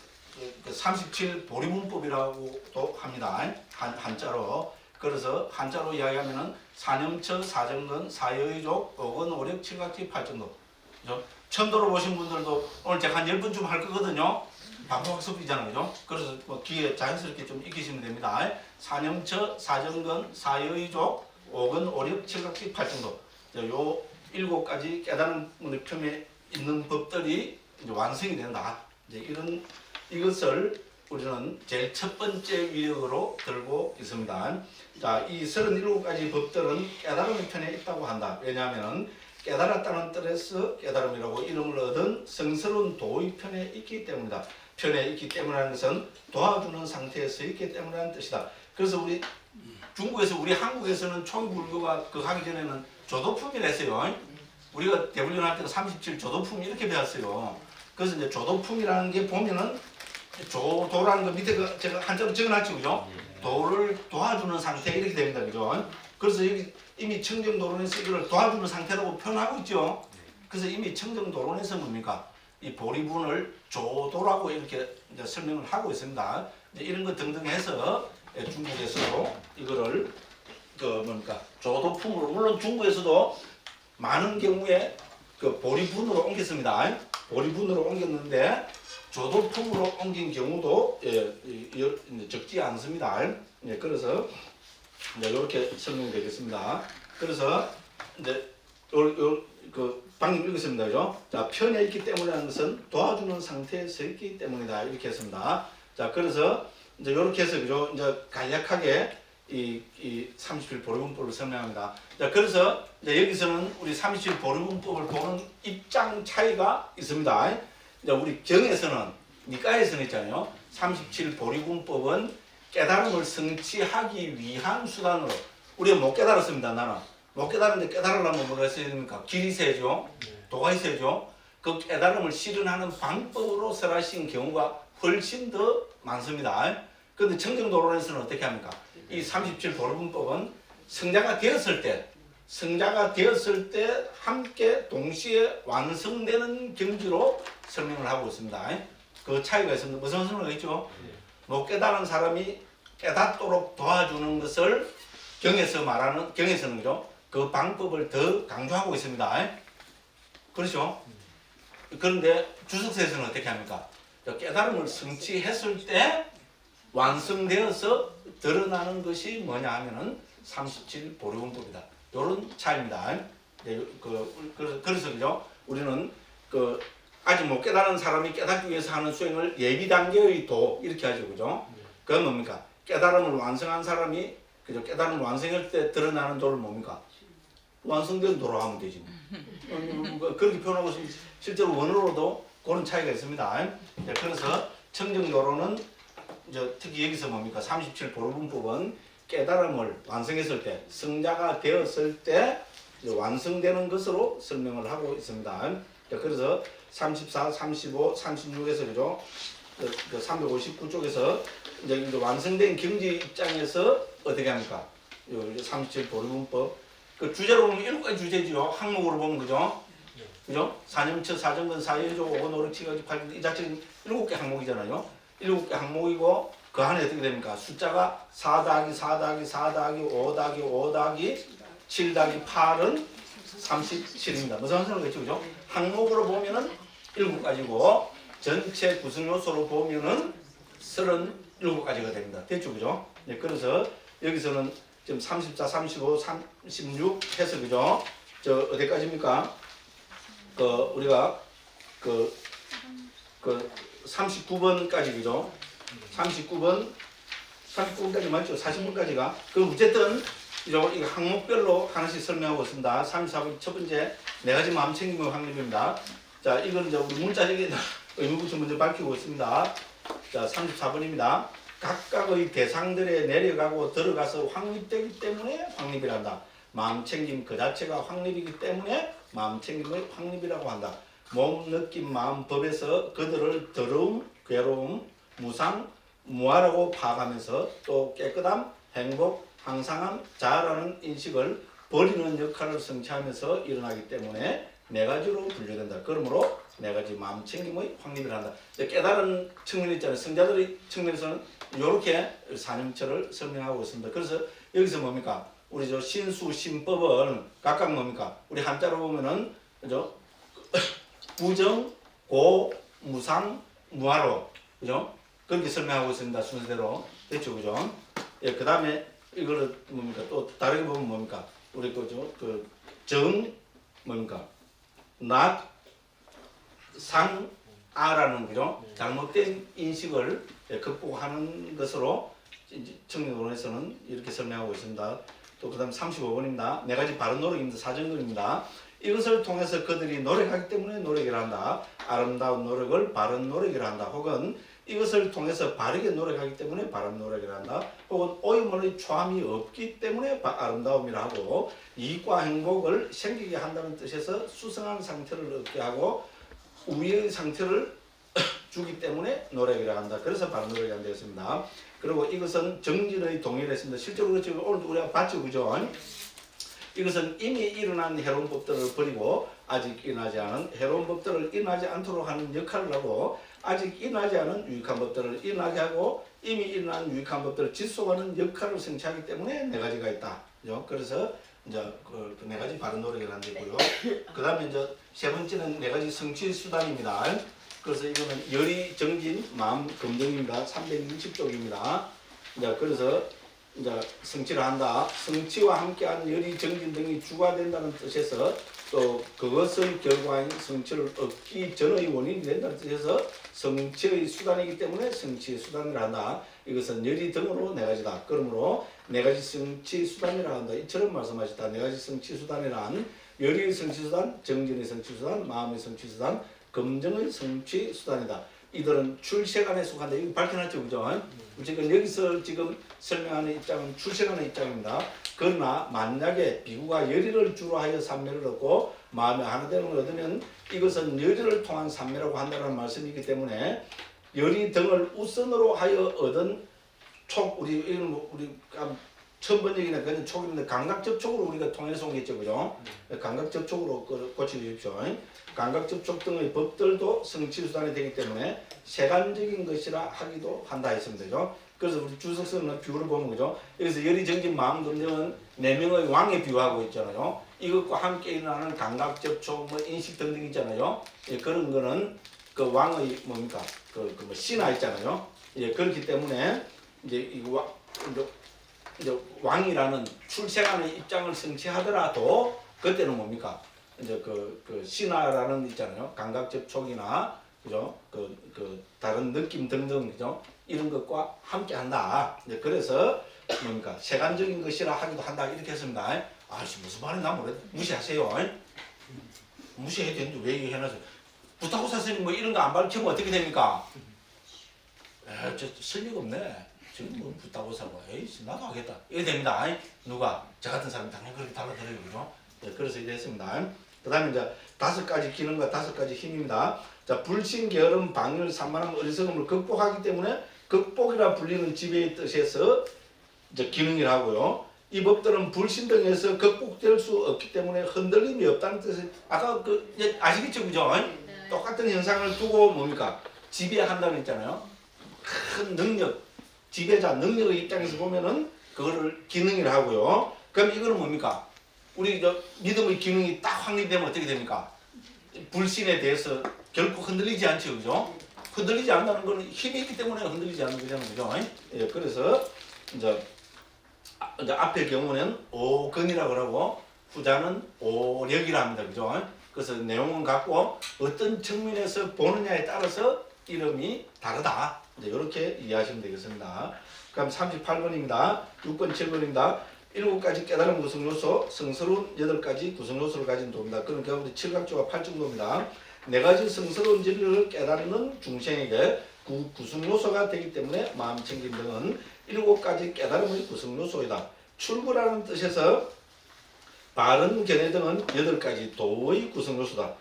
37보리문법이라고도 합니다. 한자로. 그래서 한자로 이야기하면은 사념처, 사정건, 사여의족, 오건, 오력, 칠각지, 팔정도. 그죠? 처음 들어보신 분들도 오늘 제가 한 10번쯤 할 거거든요. 반복학습이잖아요, 그죠? 그래서 뭐 귀에 자연스럽게 좀 익히시면 됩니다. 사념처, 사정건, 사여의족, 오건, 오력, 칠각지, 팔정도. 요 7가지 깨달음의 품에 있는 법들이 이제 완성이 된다. 이제 이것을 우리는 제일 첫 번째 위력으로 들고 있습니다. 자, 이 37가지 법들은 깨달음의 편에 있다고 한다. 왜냐하면 깨달았다는 뜻에서 깨달음이라고 이름을 얻은 성스러운 도의 편에 있기 때문이다. 편에 있기 때문이라는 것은 도와주는 상태에서 있기 때문이라는 뜻이다. 그래서 우리 중국에서 우리 한국에서는 초기불교가 그 하기 전에는 조도품이라 했어요. 우리가 대불련 할 때는 37 조도품 이렇게 배웠어요. 그래서 이제 조도품이라는 게 보면은 조도라는 거 밑에 그 제가 한자로 적어놨죠, 그죠? 도를 도와주는 상태 이렇게 됩니다, 그죠? 그래서 여기 이미 청정도론에서 이걸 도와주는 상태라고 표현하고 있죠. 그래서 이미 청정도론에서 뭡니까? 이 보리분을 조도라고 이렇게 이제 설명을 하고 있습니다. 이제 이런 것 등등 해서 중국에서도 이거를 그 뭡니까? 조도품으로, 물론 중국에서도 많은 경우에 그 보리분으로 옮겼습니다. 보리분으로 옮겼는데 조도품으로 옮긴 경우도 적지 않습니다. 그래서 이제 이렇게 설명되겠습니다. 그래서 이제 그 방금 읽었습니다, 그죠? 자, 편에 있기 때문이라는 것은 도와주는 상태에 서 있기 때문이다. 이렇게 했습니다. 자, 그래서 이제 이렇게 해서 그죠? 이제 간략하게 이 37 보리분법을 설명합니다. 자, 그래서 이제 여기서는 우리 37 보리분법을 보는 입장 차이가 있습니다. 이제 우리 경에서는 니까에서는 있잖아요. 37 보리분법은 깨달음을 성취하기 위한 수단으로 우리가 못 깨달았습니다. 나는 못 깨달았는데 깨달으려면 뭐가 있어야 됩니까? 길이 있어야죠. 도가 있어야죠. 그 깨달음을 실현하는 방법으로 설하신 경우가 훨씬 더 많습니다. 그런데 청정도론에서는 어떻게 합니까? 이 37 보리분법은 성자가 되었을 때 함께 동시에 완성되는 경지로 설명을 하고 있습니다. 그 차이가 있습니다. 무슨 설명이 있죠? 못 깨달은 사람이 깨닫도록 도와주는 것을 경에서는 그죠? 그 방법을 더 강조하고 있습니다. 그렇죠? 그런데 주석서에서는 어떻게 합니까? 깨달음을 성취했을 때 완성되어서 드러나는 것이 뭐냐 하면은 37 보리분법이다. 이런 차이입니다. 그래서 그죠? 우리는 그 아직 못 깨달은 사람이 깨닫기 위해서 하는 수행을 예비 단계의 도 이렇게 하죠, 그죠? 그건 뭡니까? 깨달음을 완성한 사람이 그죠? 깨달음을 완성할 때 드러나는 도를 뭡니까? 완성된 도로 하면 되지. 그렇게 표현하고 실제로 원어로도 그런 차이가 있습니다. 그래서 청정도로는 특히 여기서 뭡니까? 37 보리분법은 깨달음을 완성했을 때, 성자가 되었을 때 완성되는 것으로 설명을 하고 있습니다. 그래서 34, 35, 36에서 그죠? 359쪽에서 이제 완성된 경지 입장에서 어떻게 합니까? 37 보리분법 그 주제로 보면 7가지 주제지요. 항목으로 보면 그죠? 그죠? 사념처, 사정근, 사예조, 오건, 오력, 치가지, 팔 이 자체는 7개 항목이잖아요. 7개 항목이고 그 안에 어떻게 됩니까? 숫자가 4 더하기 4 더하기 4 더하기 5 더하기 5 더하기 7 더하기 8은 37입니다. 무슨 상관이겠죠, 그죠? 항목으로 보면은 7가지고 전체 구성 요소로 보면은 37가지가 됩니다. 됐죠, 그죠? 네, 그래서 여기서는 지금 34, 35, 36 해서 그죠? 어디까지입니까? 우리가 39번까지 그죠? 39번까지 맞죠? 40번까지가 어쨌든 이거 항목별로 하나씩 설명하고 있습니다. 34번 첫 번째 4가지 마음 챙김의 확립입니다. 자, 이건 이제 우리 문자적인 의무부터 먼저 밝히고 있습니다. 자, 34번입니다. 각각의 대상들에 내려가고 들어가서 확립되기 때문에 확립이란다. 마음 챙김 그 자체가 확립이기 때문에 마음 챙김을 확립이라고 한다. 몸, 느낌, 마음, 법에서 그들을 더러움, 괴로움, 무상, 무아라고 파악하면서 또 깨끗함, 행복, 항상함, 자아라는 인식을 버리는 역할을 성취하면서 일어나기 때문에 4가지로 분류된다. 그러므로 4가지 마음 챙김의 확립을 한다. 깨달은 측면이 있잖아요. 성자들의 측면에서는 이렇게 사념처를 설명하고 있습니다. 그래서 여기서 뭡니까? 우리 신수, 신법은 각각 뭡니까? 우리 한자로 보면은 그죠? 무정, 고, 무상, 무아로 그죠? 그렇게 설명하고 있습니다. 순서대로 됐죠, 그죠? 예, 그 다음에 이거를 뭡니까? 또 다르게 보면 뭡니까? 우리 정, 뭡니까? not 상아라는 거죠. 잘못된 인식을 극복하는 것으로 청년론에서는 이렇게 설명하고 있습니다. 또 그다음 35번입니다. 네 가지 바른 노력입니다. 사정글입니다. 이것을 통해서 그들이 노력하기 때문에 노력이라 한다. 아름다운 노력을 바른 노력이라 한다. 혹은 이것을 통해서 바르게 노력하기 때문에 바른 노력이라 한다. 혹은 오염의 초함이 없기 때문에 아름다움이라 하고 이익과 행복을 생기게 한다는 뜻에서 수성한 상태를 얻게 하고 우위의 상태를 주기 때문에 노력이라 한다. 그래서 바른 노력이 되었습니다. 그리고 이것은 정진의 동의를 했습니다. 실제로 그렇죠. 오늘도 우리가 봤죠. 그죠? 이것은 이미 일어난 해로운 법들을 버리고 아직 일어나지 않은 해로운 법들을 일어나지 않도록 하는 역할을 하고 아직 일어나지 않은 유익한 법들을 일어나게 하고 이미 일어난 유익한 법들을 지속하는 역할을 성취하기 때문에 네 가지가 있다. 그래서 이제 그 네 가지 바른 노력을 한 데고요. 그 다음에 이제 세 번째는 네 가지 성취 수단입니다. 그래서 이거는 열의 정진 마음 검증입니다. 360쪽입니다. 그래서 이제 성취를 한다. 성취와 함께한 열의 정진 등이 주가 된다는 뜻에서 또 그것의 결과인 성취를 얻기 전의 원인이 된다는 뜻에서 성취의 수단이기 때문에 성취의 수단이라 한다. 이것은 열의 등으로 네 가지다. 그러므로 네 가지 성취 수단이라 한다. 이처럼 말씀하셨다. 네 가지 성취 수단이란 열의 성취 수단, 정진의 성취 수단, 마음의 성취 수단, 검증의 성취 수단이다. 이들은 출세간에 속한다. 이거 밝혀놨죠, 그죠? 지금 여기서 지금 설명하는 입장은 출세간의 입장입니다. 그러나 만약에 비구가 열의를 주로 하여 삼매를 얻고 마음의 하나됨을 얻으면 이것은 열의를 통한 삼매라고 한다는 말씀이기 때문에 열의 등을 우선으로 하여 얻은 우리 처음 번 얘기는 그냥 촉인데 감각 접촉으로 우리가 통해서 오겠죠, 그죠? 감각 접촉으로 고쳐주십시오. 감각 접촉 등의 법들도 성취 수단이 되기 때문에 세간적인 것이라 하기도 한다 했으면 되죠. 그래서 우리 주석서는 비유를 보면 그죠? 여기서 열의 정진 마음 검증은 네 명의 왕에 비유하고 있잖아요. 이것과 함께 일어나는 감각 접촉, 인식 등등 있잖아요. 그런 거는 그 왕의 뭡니까? 그 신하 있잖아요. 그렇기 때문에 이제 왕이라는 출세간의 입장을 성취하더라도 그때는 뭡니까? 이제 그 신화라는 있잖아요. 감각 접촉이나 그죠? 다른 느낌 등등 그죠? 이런 것과 함께 한다. 그래서 뭡니까? 세간적인 것이라 하기도 한다. 이렇게 했습니다. 아씨 무슨 말인지 나 모르겠다. 무시하세요. 무시해도 되는데 왜 얘기해놨어요? 부타고 선생님 뭐 이런 거 안 가르치면 어떻게 됩니까? 저 설리가 없네. 지금 뭐 붙다고 사고, 에이씨, 나도 하겠다. 이래 됩니다. 누가? 저 같은 사람이 당연히 그렇게 달라들어요. 그죠? 그래서 이래 했습니다. 그 다음에 이제 5가지 기능과 5가지 힘입니다. 자, 불신, 게으름, 방열, 산만함, 어리석음을 극복하기 때문에 극복이라 불리는 지배의 뜻에서 이제 기능이라 하고요. 이 법들은 불신 등에서 극복될 수 없기 때문에 흔들림이 없다는 뜻이 아까 아시겠죠? 그죠? 네. 똑같은 현상을 두고 뭡니까? 지배한다는 있잖아요. 큰 능력. 지배자 능력의 입장에서 보면은 그거를 기능이라 하고요. 그럼 이거는 뭡니까? 우리 믿음의 기능이 딱 확립되면 어떻게 됩니까? 불신에 대해서 결코 흔들리지 않죠, 그죠? 흔들리지 않는다는 것은 힘이 있기 때문에 흔들리지 않는 거잖아요, 그죠? 그래서 이제 앞의 경우는 오근이라고 하고 후자는 오력이라 합니다, 그죠? 그래서 내용은 같고 어떤 측면에서 보느냐에 따라서 이름이 다르다. 이렇게 이해하시면 되겠습니다. 그럼 38번입니다. 6번, 7번입니다. 7가지 깨달음 구성 요소, 성스러운 8가지 구성 요소를 가진 도입니다. 그러니까 우리 7각조가 8정도입니다. 4가지 성스러운 진리를 깨닫는 중생에게 구성 요소가 되기 때문에 마음 챙김 등은 7가지 깨달음의 구성 요소이다. 출구라는 뜻에서 바른 견해 등은 8가지 도의 구성 요소다.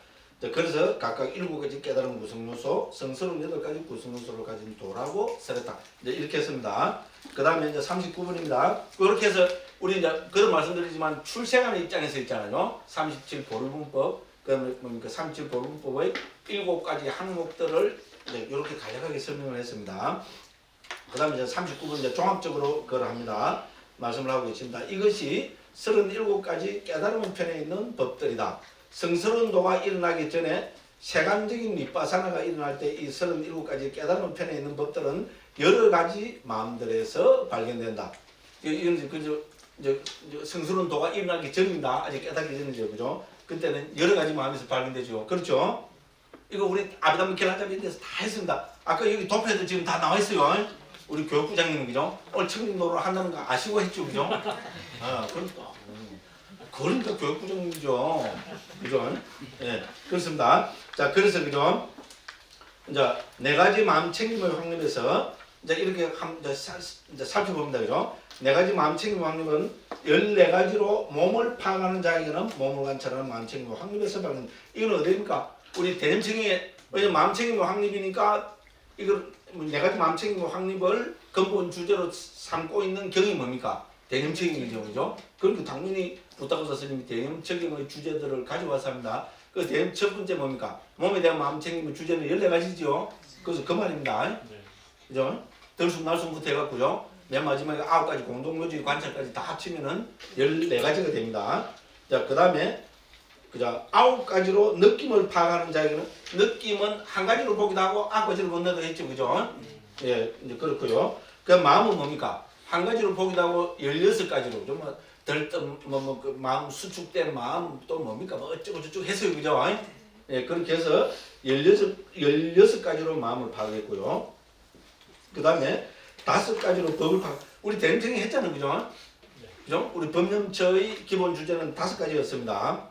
그래서 각각 7가지 깨달음 구성 요소, 성스러운 8가지 구성 요소를 가진 도라고 설했다. 이렇게 했습니다. 그 다음에 이제 39번입니다. 그렇게 해서 우리 이제 그런 말씀드리지만 출생하는 입장에서 있잖아요. 37 보르분법, 그다음에 뭡니까? 37 보르분법의 7가지 항목들을 이렇게 간략하게 설명을 했습니다. 그 다음에 이제 39번 이제 종합적으로 그걸 합니다. 말씀을 하고 있습니다. 이것이 37가지 깨달음 편에 있는 법들이다. 성스러운 도가 일어나기 전에 세간적인 밑바사나가 일어날 때 이 37가지 깨달음 편에 있는 법들은 여러 가지 마음들에서 발견된다. 이건 그저 이제 성스러운 도가 일어나기 전입니다. 아직 깨닫기 전이죠, 그죠? 그때는 여러 가지 마음에서 발견되죠, 그렇죠? 이거 우리 아비담 켈라잡에 대해서 다 했습니다. 아까 여기 도표에도 지금 다 나와 있어요. 우리 교육부장님, 그죠? 오늘 청림노를 한다는 거 아시고 했죠, 그죠? 아, 그러니까 교육부장님이죠, 그죠? 예, 그렇습니다. 자, 그래서 그죠? 이제 네 가지 마음 챙김의 확립에서 이제 이렇게 이제 살펴봅니다, 그죠? 네 가지 마음 챙김의 확립은 14가지로 몸을 파악하는 자에게는 몸을 관찰하는 마음 챙김의 확립에서 발견. 이건 어디입니까? 우리 대념청의 마음 챙김의 확립이니까 이걸 네 가지 마음 챙김의 확립을 근본 주제로 삼고 있는 경이 뭡니까? 대념책임이죠, 그죠? 그러니까 당연히 부탁고사 스님이 대념책임의 주제들을 가져와서 합니다. 그 대념 첫 번째 뭡니까? 몸에 대한 마음 챙김의 주제는 14가지죠. 그래서 그 말입니다. 그죠? 들숨 날숨부터 해갖고요. 맨 마지막에 9가지 공동묘지 관찰까지 다 합치면은 14가지가 됩니다. 자, 그 다음에 그죠? 9가지로 느낌을 파악하는 자에게는 느낌은 한 가지로 보기도 하고 9가지로 본다고 했죠, 그죠? 예, 이제 그렇고요. 그 마음은 뭡니까? 한 가지로 보기도 하고 16가지로 좀 들뜬 그 마음 수축된 마음 또 뭡니까? 뭐 어쩌고 저쩌고 해서요, 그죠? 예, 그렇게 해서 16가지로 마음을 파악했고요. 그 다음에 5가지로 법을 파악. 우리 대림청이 했잖아요, 그죠? 그죠? 우리 법령처의 기본 주제는 5가지였습니다.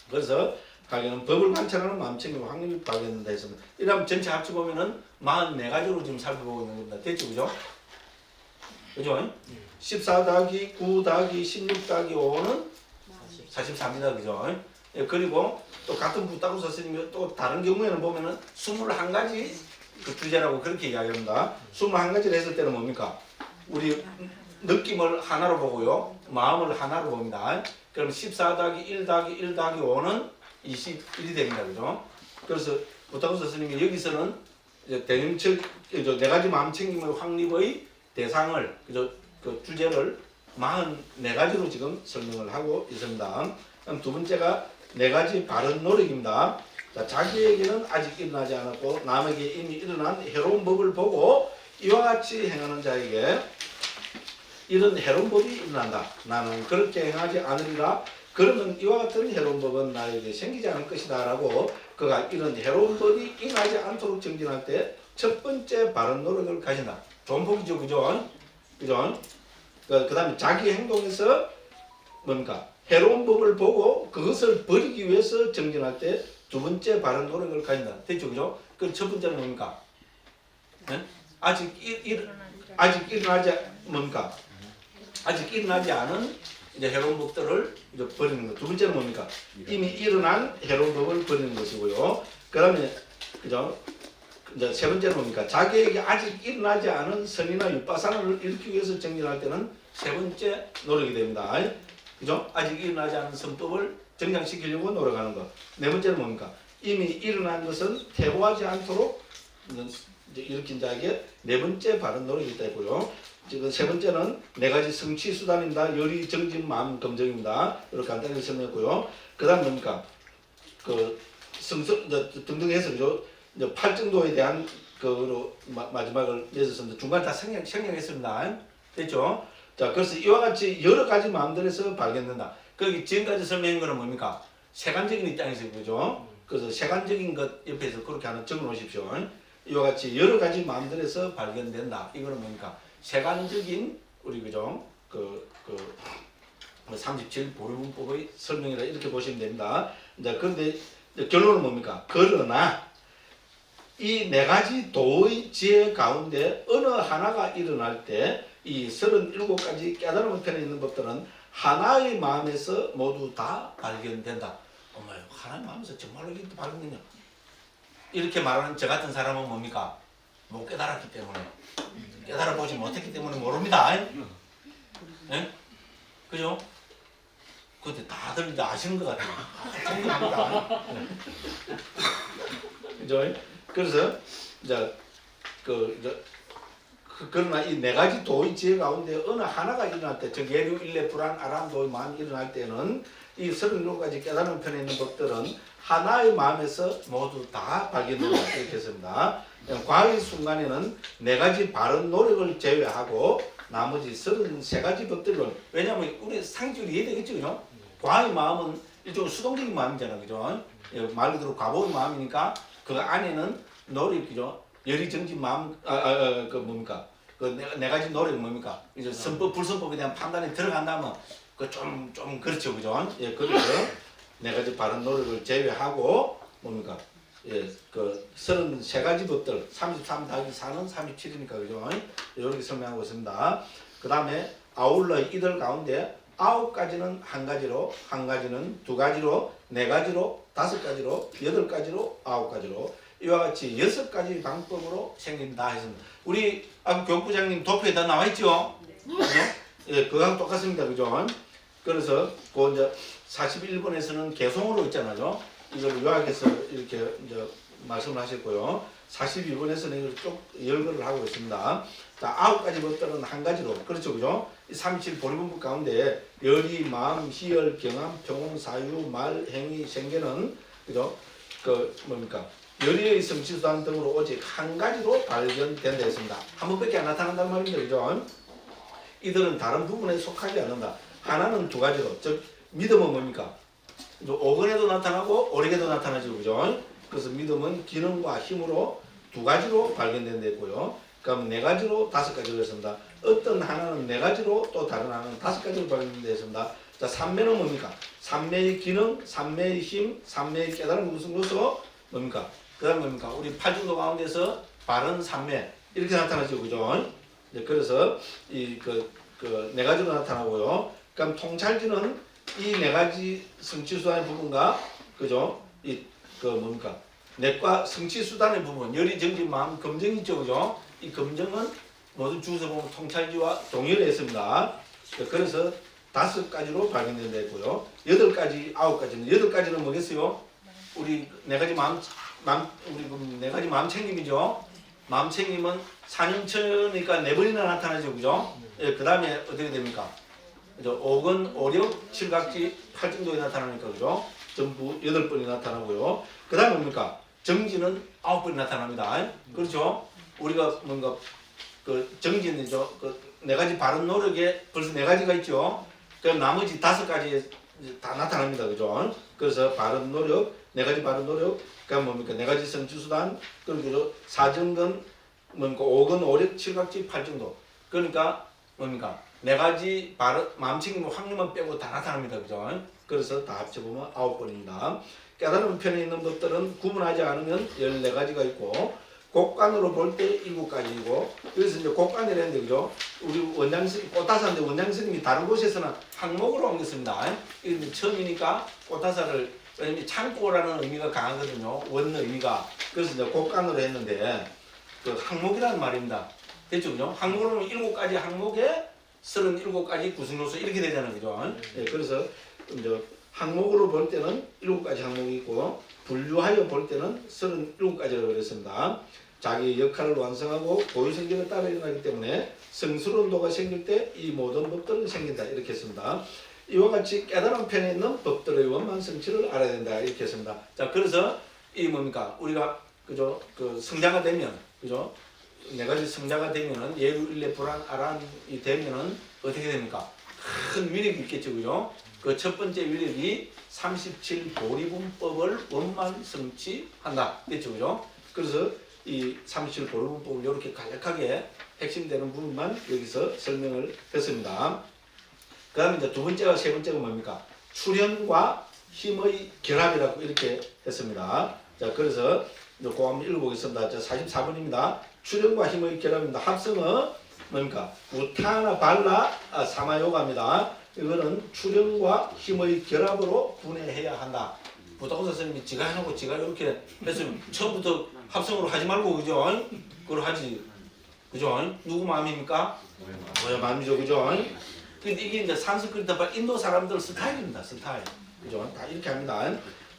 그래서 가게는 법을 관찰하는 마음 챙김 확립이 발견된다 했습니다. 이러면 전체 합쳐보면은 44가지로 지금 살펴보고 있는 겁니다. 됐죠, 그죠? 그죠? 14 더하기 9 더하기 16 더하기 5는 44입니다. 그죠? 예, 그리고 또 같은 부탁고사 스님이 또 다른 경우에는 보면은 21가지 그 주제라고 그렇게 이야기합니다. 21가지를 했을 때는 뭡니까? 우리 느낌을 하나로 보고요. 마음을 하나로 봅니다. 그럼 14 더하기 1 더하기 1 더하기 5는 21이 됩니다. 그죠? 그래서 부탁고사 스님이 여기서는 대림책 네 가지 마음 챙김의 확립의 대상을 그 주제를 44가지로 지금 설명을 하고 있습니다. 그럼 두 번째가 네 가지 바른 노력입니다. 자, 자기에게는 아직 일어나지 않았고 남에게 이미 일어난 해로운 법을 보고 이와 같이 행하는 자에게 이런 해로운 법이 일어난다. 나는 그렇게 행하지 않으리라. 그러면 이와 같은 해로운 법은 나에게 생기지 않을 것이다 라고 그가 이런 해로운 법이 일어나지 않도록 정진할 때 첫 번째 바른 노력을 가진다. 좋은 법이죠, 그죠? 그죠? 그 다음에 자기 행동에서 뭡니까? 해로운 법을 보고 그것을 버리기 위해서 정진할 때 두 번째 바른 노력을 가진다. 됐죠, 그죠? 그 첫 번째는 뭡니까? 네? 아직 일어나지 뭡니까? 아직 일어나지 않은 이제 해로운 법들을 이제 버리는 것. 두 번째는 뭡니까? 이미 일어난 해로운 법을 버리는 것이고요. 그다음에 그죠? 이제 세 번째는 뭡니까? 자기에게 아직 일어나지 않은 선이나 유파산을 일으키기 위해서 정진할 때는 세 번째 노력이 됩니다. 그죠? 아직 일어나지 않은 선법을 정장시키려고 노력하는 것. 네 번째는 뭡니까? 이미 일어난 것은 퇴보하지 않도록 이제 일으킨 자에게 네 번째 바른 노력이 있다 했고요. 지금 세 번째는 네 가지 성취 수단입니다. 열의, 정진, 마음, 검정입니다. 이렇게 간단하게 설명했고요. 그 다음 뭡니까? 그 성성 등등 해서 그죠? 이제 팔정도에 대한 그로 마지막을 맺어서 중간 다 생략했습니다. 됐죠? 자, 그래서 이와 같이 여러 가지 마음들에서 발견된다. 거기 지금까지 설명한 거는 뭡니까? 세간적인 입장에서 그죠? 그래서 세간적인 것 옆에서 그렇게 하나 적어 놓으십시오. 이와 같이 여러 가지 마음들에서 발견된다. 이거는 뭡니까? 세간적인 우리 그죠? 37 보리문법의 설명이라 이렇게 보시면 됩니다. 이제 그런데 결론은 뭡니까? 그러나 이 네 가지 도의 지혜 가운데 어느 하나가 일어날 때 이 37가지 깨달음의 편에 있는 법들은 하나의 마음에서 모두 다 발견된다. 어머요, 하나의 마음에서 정말로 이렇게 발견되냐? 이렇게 말하는 저 같은 사람은 뭡니까? 못 깨달았기 때문에, 깨달아보지 못했기 때문에 모릅니다. 네? 그죠? 근데 다들 이제 아시는 것 같아요. 존경합니다. 그죠? 그래서 이제 그러나 이 네 가지 도의 지혜 가운데 어느 하나가 일어날 때, 즉 예류, 일례, 불안, 아람, 도의 마음이 일어날 때는 이 37가지 깨달은 편에 있는 법들은 하나의 마음에서 모두 다 발견된다. 이렇게 했습니다. 과의 순간에는 네 가지 바른 노력을 제외하고 나머지 33가지 법들을 왜냐하면 우리 상식으로 이해되겠죠, 그죠? 과의 마음은 일종의 수동적인 마음이잖아, 그죠? 말 그대로 과보의 마음이니까 그 안에는 노력, 그죠? 열의정진 마음, 그 뭡니까? 그 네 가지 노력이 뭡니까? 이제 선법, 불선법에 대한 판단이 들어간다면 그 좀 그렇죠, 그죠? 예, 그래서 네 가지 바른 노력을 제외하고 뭡니까? 예, 그 33가지 법들 33 더하기 4는 37이니까 그죠? 이렇게 설명하고 있습니다. 그 다음에 아울러 이들 가운데 9가지는 한 가지로, 한 가지는 두 가지로, 네 가지로, 5가지로, 8가지로, 9가지로 이와 같이 6가지 방법으로 생긴다 했습니다. 우리 아까 교육부장님 도표에 다 나와 있죠? 네. 예, 그거랑 똑같습니다. 그죠? 그래서 그 이제 41번에서는 개송으로 있잖아요. 이걸 요약해서 이렇게 이제 말씀을 하셨고요. 42번에서는 이걸 쭉 열거를 하고 있습니다. 자, 9가지 법들은 한 가지로. 그렇죠, 그죠? 이 37 보리분법 가운데 열의, 마음, 희열, 경험, 평온, 사유, 말, 행위, 생계는 그죠? 그 뭡니까? 열의의 성취수단 등으로 오직 한 가지로 발견된다 했습니다. 한 번밖에 안 나타난다는 말입니다. 그죠? 이들은 다른 부분에 속하지 않는다. 하나는 두 가지로. 즉 믿음은 뭡니까? 오근에도 나타나고 오력에도 나타나죠, 그죠? 그래서 믿음은 기능과 힘으로 두 가지로 발견된다 했고요. 그럼 네 가지로 5가지로 했습니다. 어떤 하나는 네 가지로 또 다른 하나는 5가지로 발견된다 했습니다. 자, 삼매는 뭡니까? 삼매의 기능, 삼매의 힘, 삼매의 깨달음 구성으로서 뭡니까? 그 다음 뭡니까? 우리 팔중도 가운데서 바른 삼매 이렇게 나타나죠, 그죠? 네, 그래서 이 네 가지로 나타나고요. 그럼 통찰지는 이 네 가지 성취수단의 부분과 그죠? 이 뭡니까? 넷과 성취수단의 부분, 열의, 정진, 마음, 검정이 있죠, 그죠? 이 검정은 모두 주소 보면 통찰지와 동일했습니다. 그래서 5가지로 발견된다 했고요. 8가지, 9가지는 8가지는 뭐겠어요? 우리 네 가지 우리 네 가지 마음 챙김이죠. 마음 챙김은 4년천이니까 4번이나 나타나죠, 그죠? 예, 그 다음에 어떻게 됩니까? 오근, 오력, 칠각지, 팔정도에 나타나니까 그죠? 전부 8번이 나타나고요. 그 다음에 뭡니까? 정지는 9번이 나타납니다. 그렇죠? 우리가 뭔가 그 정지는죠. 그 네 가지 바른 노력에 벌써 4가지가 있죠. 그럼 나머지 5가지에 다 나타납니다. 그죠? 그래서 바른 노력, 4가지 바른 노력, 그럼 뭡니까? 4가지 성취수단, 그리고 사정근, 뭡니까? 오근, 오력, 칠각지, 팔정도. 그러니까 뭡니까? 4가지 마음챙김 확률만 빼고 다 나타납니다. 그죠? 그래서 다 합쳐보면 9번입니다. 깨달음 편에 있는 것들은 구분하지 않으면 14가지가 있고 곡간으로 볼 때 7가지이고 그래서 이제 곡간이라 했는데 그죠? 우리 원장스님 꽃다사인데 원장스님이 다른 곳에서는 항목으로 옮겼습니다. 이게 처음이니까 꽃다사를 왜냐면 창고라는 의미가 강하거든요. 원 의미가. 그래서 이제 곡간으로 했는데 그 항목이라는 말입니다. 됐죠, 그죠? 항목으로는 7가지 항목에 37가지 구성요소 이렇게 되잖아요, 그죠? 네, 그래서 이제 항목으로 볼 때는 7가지 항목이 있고 분류하여 볼 때는 37가지라고 그랬습니다. 자기 역할을 완성하고 고유생기를 따라 일어나기 때문에 성스러운도가 생길 때 이 모든 법들은 생긴다 이렇게 했습니다. 이와 같이 깨달음 편에 있는 법들의 원만 성취를 알아야 된다 이렇게 했습니다. 자, 그래서 이 뭡니까? 우리가 그죠? 그 성자가 되면 그죠? 4가지 성자가 되면은 예루 일례 불안 아란이 되면은 어떻게 됩니까? 큰 위력이 있겠죠, 그죠? 그 첫 번째 위력이 37 보리분법을 원만 성취한다, 됐죠, 그죠? 그래서 이 37 보리분법을 이렇게 간략하게 핵심되는 부분만 여기서 설명을 했습니다. 그다음에 이제 두 번째와 세 번째가 뭡니까? 출현과 힘의 결합이라고 이렇게 했습니다. 자, 그래서 그 한번 읽어보겠습니다. 자, 44번입니다. 출현과 힘의 결합입니다. 합성은 뭡니까? 우타나 발라 사마요가입니다. 이거는 출현과 힘의 결합으로 분해해야 한다. 부탁원사 선생님이 지가 해놓고 지가 이렇게 했으면 처음부터 합성으로 하지 말고 그죠? 그걸 하지. 그죠? 누구 마음입니까? 뭐야 마음이죠, 그죠? 근데 이게 이제 산스크리트파 인도 사람들 스타일입니다, 스타일. 그죠? 다 이렇게 합니다.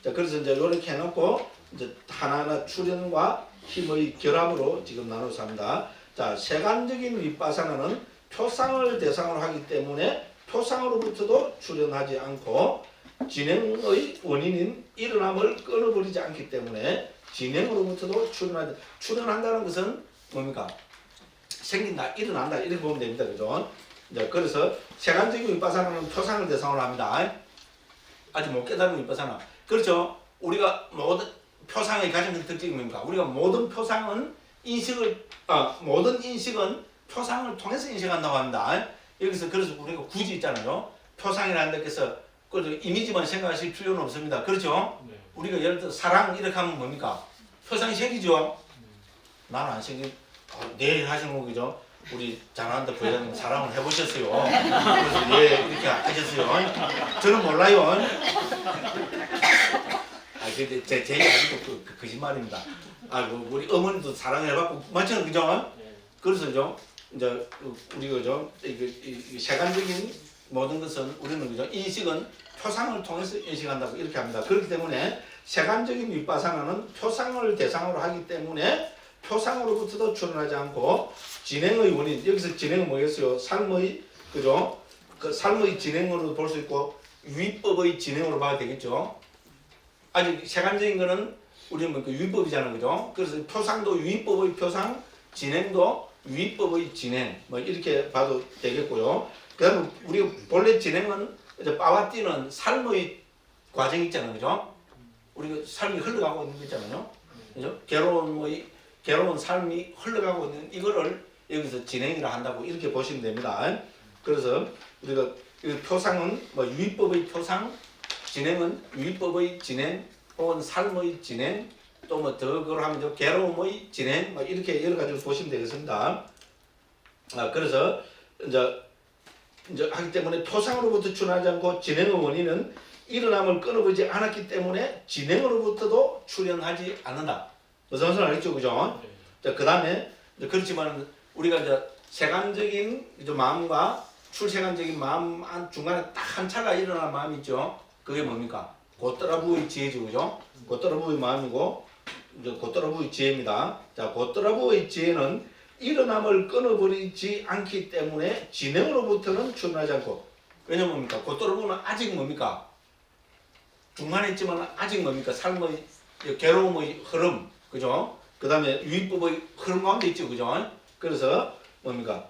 자, 그래서 이제 이렇게 해놓고 이제 하나하나 출현과 힘의 결합으로 지금 나눠서 합니다. 자, 세간적인 윗바사나는 표상을 대상으로 하기 때문에 표상으로부터도 출현하지 않고 진행의 원인인 일어남을 끊어버리지 않기 때문에 진행으로부터도 출현한다는 것은 뭡니까? 생긴다, 일어난다 이렇게 보면 됩니다, 그죠? 이제 그래서 세간적인 윗바사나는 표상을 대상으로 합니다. 아직 못 깨달은 윗바사나. 그렇죠? 우리가 모든 표상의 가장 큰 특징이 뭡니까? 우리가 모든 표상은 모든 인식은 표상을 통해서 인식한다고 합니다. 여기서 그래서 우리가 굳이 있잖아요. 표상이라는 데서 그 이미지만 생각하실 필요는 없습니다. 그렇죠? 네. 우리가 예를 들어 사랑 이렇게 하면 뭡니까? 표상이 생기죠? 나는 안 생긴. 내일 하시는 거 그죠? 우리 장한테 부회장님 사랑을 해보셨어요. 그래서 예 이렇게 하셨어요. 저는 몰라요. 근데 제 아직도 거짓말입니다. 우리 어머니도 사랑을 해봤고 맞죠, 그죠? 네. 그래서 이제 우리가 이 세간적인 모든 것은 우리는 그죠? 인식은 표상을 통해서 인식한다고 이렇게 합니다. 그렇기 때문에 세간적인 윗바사나는 표상을 대상으로 하기 때문에 표상으로부터도 출현하지 않고 진행의 원인, 여기서 진행은 뭐겠어요? 삶의 그죠? 그 삶의 진행으로 볼 수 있고 위법의 진행으로 봐야 되겠죠. 아직 세간적인 거는 우리는 그 위법이잖아요, 그죠? 그래서 표상도 위법의 표상, 진행도 위법의 진행, 뭐 이렇게 봐도 되겠고요. 그다음에 우리가 본래 진행은 이제 빠와 뛰는 삶의 과정이 있잖아요, 그죠? 우리가 삶이 흘러가고 있는 거 있잖아요, 그죠? 괴로운 삶이 흘러가고 있는 이거를 여기서 진행이라 한다고 이렇게 보시면 됩니다. 그래서 우리가 표상은 뭐 위법의 표상, 진행은 위법의 진행, 혹은 삶의 진행, 또 뭐 더 그걸 하면 괴로움의 진행, 뭐 이렇게 여러 가지로 보시면 되겠습니다. 그래서 이제 하기 때문에 표상으로부터 출현하지 않고 진행의 원인은 일어남을 끊어보지 않았기 때문에 진행으로부터도 출현하지 않는다. 무슨 말인지 알겠죠, 그죠? 네. 그 다음에 그렇지만 우리가 이제 세간적인 마음과 출세간적인 마음 중간에 딱 한 차가 일어난 마음이 있죠. 그게 뭡니까? 고떠라부의 지혜죠, 그죠? 고떠라부의 마음이고 이제 고떠라부의 지혜입니다. 자, 고떠라부의 지혜는 일어남을 끊어버리지 않기 때문에 진행으로부터는 출현하지 않고, 왜냐면 뭡니까? 고떠라부는 아직 뭡니까? 중간에 있지만 아직 뭡니까? 삶의 괴로움의 흐름, 그죠? 그 다음에 위법의 흐름 가운데 있죠, 그죠? 그래서 뭡니까?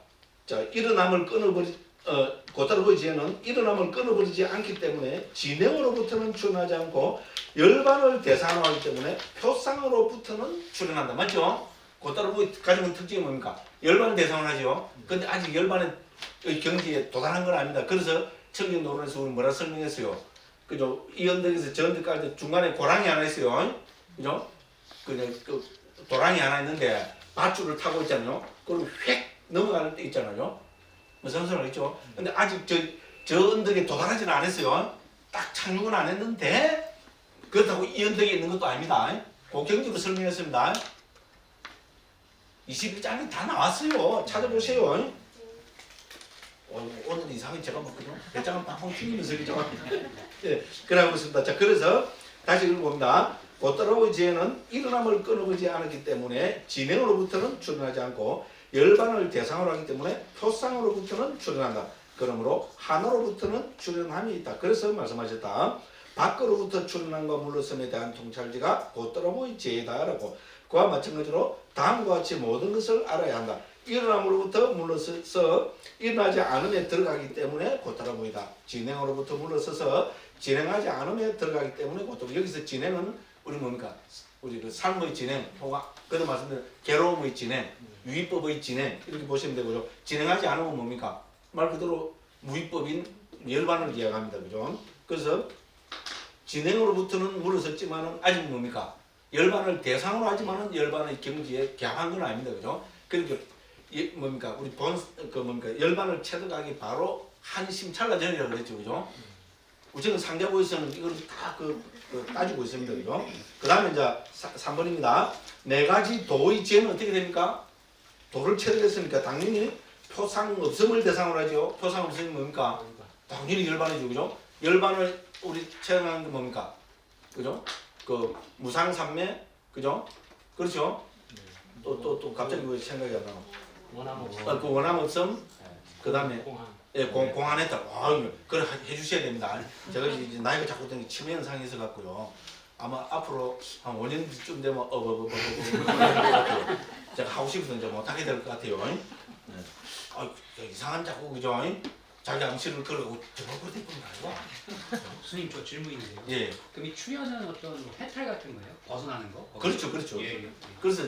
자, 일어남을 고떠라부의 지혜는 일어남을 끊어버리지 않기 때문에 진행으로부터는 출현하지 않고 열반을 대상으로 하기 때문에 표상으로부터는 출현한다. 맞죠? 고떠라부의 가지고 특징이 뭡니까? 열반을 대상으로 하죠. 근데 아직 열반의 경지에 도달한 건 아닙니다. 그래서 청정노론에서 우리 뭐라 설명했어요? 그죠? 이 언덕에서 저 언덕 갈 때 중간에 고랑이 하나 있어요. 그죠? 그 도랑이 하나 있는데 밧줄을 타고 있잖아요. 그럼 휙 넘어가는 데 있잖아요. 무슨 소리 알겠죠? 근데 아직 저 언덕에 도달하지는 않았어요. 딱 착륙은 안 했는데 그렇다고 이 언덕에 있는 것도 아닙니다. 그 경지로 설명했습니다. 21장이 다 나왔어요. 찾아보세요. 오늘 이상하게 제가 먹거든요. 배짱은 팡팡 튀기면서 그죠? 예, 그러고 있습니다. 자, 그래서 다시 읽어봅니다. 고떠라부의 지혜는 일어남을 끊어보지 않았기 때문에 진행으로부터는 출현하지 않고 열반을 대상으로 하기 때문에 표상으로부터는 출현한다. 그러므로 하나로부터는 출현함이 있다. 그래서 말씀하셨다. 밖으로부터 출현함과 물러섬에 대한 통찰지가 고떠라부의 지혜다라고. 그와 마찬가지로 다음과 같이 모든 것을 알아야 한다. 일어남으로부터 물러서서 일어나지 않음에 들어가기 때문에 고떠라부이다. 진행으로부터 물러서서 진행하지 않음에 들어가기 때문에 고떠라부. 여기서 진행은 우리 뭡니까? 우리 그 삶의 진행, 혹은 그래도 말씀드린 괴로움의 진행, 유의법의 진행 이렇게 보시면 되고요. 진행하지 않으면 뭡니까? 말 그대로 무위법인 열반을 이야기합니다, 그죠? 그래서 진행으로부터는 물러섰지만은 아직 뭡니까? 열반을 대상으로 하지만은 열반의 경지에 격한 건 아닙니다, 그죠? 그러니까 뭡니까? 우리 열반을 체득하기 바로 한 심찰나 전이라고 그랬죠, 그죠? 우리는 상자보에서는 이걸 다 따지고 있습니다, 그죠? 그 다음에 이제 3번입니다. 네 가지 도의 지혜는 어떻게 됩니까? 도를 체득했으니까 당연히 표상 없음을 대상으로 하죠. 표상 없음이 뭡니까? 당연히 열반이죠, 그죠? 열반을 우리 체득한 게 뭡니까? 그죠? 그 무상삼매, 그죠? 그렇죠? 또 갑자기 왜 생각이 안 나요? 원함 없음. 그 원함 없음, 그 다음에 공함. 예, 공안했다. 그걸 해주셔야 됩니다. 제가 이제 나이가 자꾸 드는 치매 현상이 있어 갖고요. 아마 앞으로 한 5년쯤 되면 제가 하고 싶어서 이제 못하게 될 것 같아요. 네. 이상한 자꾸 그죠? 자기 암시를 걸고 저거 그렇게 뿐 아니고. 스님 저 질문인데요. 예. 그럼 이 출현은 어떤 해탈 같은 거예요? 벗어나는 거? 그렇죠, 그렇죠. 예. 그래서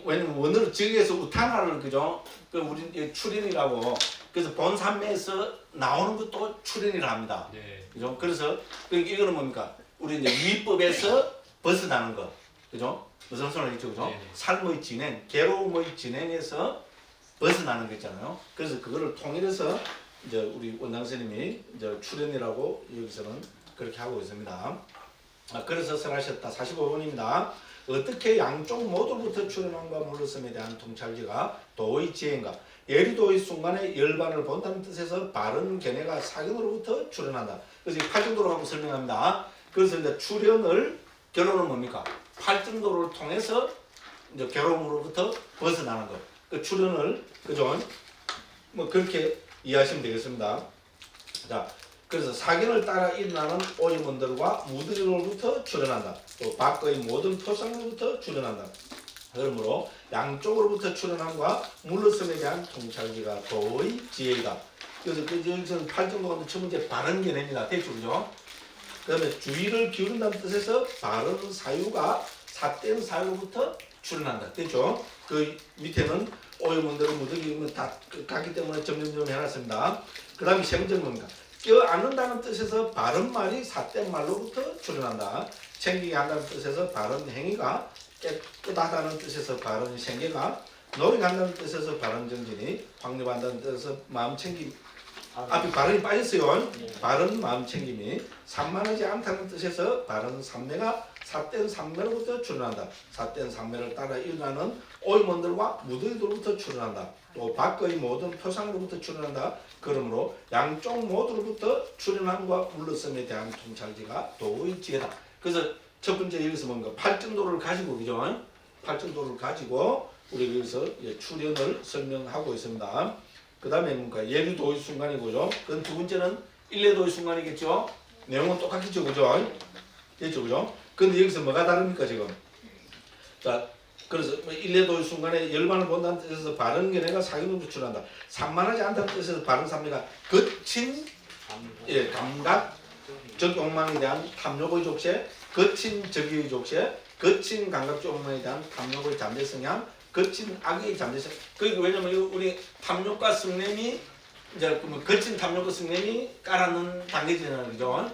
왜냐면 원어로 즉에서 우탄화를 그죠? 그 우리 출현이라고 그래서 본산매에서 나오는 것도 출현이라 합니다. 네. 그죠? 그래서 이거는 뭡니까? 우리 이제 유의법에서 벗어나는 거, 그죠? 무슨 소리죠, 그죠? 네네. 삶의 진행, 괴로움의 진행에서 벗어나는 거 있잖아요. 그래서 그거를 통일해서 이제 우리 원장 스님이 이제 출현이라고 여기서는 그렇게 하고 있습니다. 그래서 설하셨다 45번입니다. 어떻게 양쪽 모두부터 출현함과 물러섬에 대한 통찰지가 도의 지혜인가? 예리도의 순간에 열반을 본다는 뜻에서 바른 견해가 사견으로부터 출현한다. 그래서 이 팔정도로 하고 설명합니다. 그래서 이제 출현을 결론은 뭡니까? 팔정도를 통해서 이제 괴로움으로부터 벗어나는 것. 그 출현을 그죠? 뭐 그렇게 이해하시면 되겠습니다. 자, 그래서 사견을 따라 일어나는 오염원들과 무드리로부터 출현한다. 또 밖의 모든 토상으로부터 출현한다. 그러므로 양쪽으로부터 출현함과 물러섬에 대한 통찰기가 도의 지혜이다. 그래서 여기서는 8정도가 첫 번째 바른 견해입니다. 됐죠, 그죠? 그 다음에 주의를 기울인다는 뜻에서 바른 사유가 삿된 사유로부터 출현한다. 됐죠? 그 밑에는 오염원들은 무더기 다 갔기 때문에 점점점 해놨습니다. 그 다음에 생전 뭡니까? 껴안는다는 뜻에서 바른 말이 삿된 말로부터 출현한다. 챙기게 한다는 뜻에서 바른 행위가 깨끗하다는 뜻에서 바른 생계가 노력한다는 뜻에서 바른 정진이 확립한다는 뜻에서 마음 챙김 앞에 발음이 빠졌어요. 바른 마음 챙김이 산만하지 않다는 뜻에서 바른 삼매가 삿된 삼매로부터 출현한다. 삿된 삼매를 따라 일어나는 오임원들과 무더기들로부터 출현한다. 또 밖의 모든 표상으로부터 출현한다. 그러므로 양쪽 모두로부터 출현함과 물러섬에 대한 통찰지가 도의 지혜다. 그래서 첫 번째 여기서 뭔가 팔정도를 가지고 그죠? 팔정도를 가지고 우리 여기서 출현을 설명하고 있습니다. 그 다음에 뭔가 예리도의 순간이고요. 그럼 두 번째는 일례도의 순간이겠죠? 내용은 똑같겠죠, 그죠? 됐죠, 그죠? 근데 여기서 뭐가 다릅니까, 지금? 자, 그래서 일례도의 순간에 열반을 본다는 뜻에서 바른 견해가 사견으로 출한다. 산만하지 않다는 뜻에서 바른 삼매가 거친 감각, 적욕망에 대한 탐욕의 족쇄, 거친 적의의 족쇄, 거친 감각적 욕망에 대한 탐욕의 잠재 성향, 거친 악의 잠재성. 그러니까 왜냐면 우리 탐욕과 성냄이 이제 거친 탐욕과 성냄이 깔아놓은 단계잖아요, 그죠?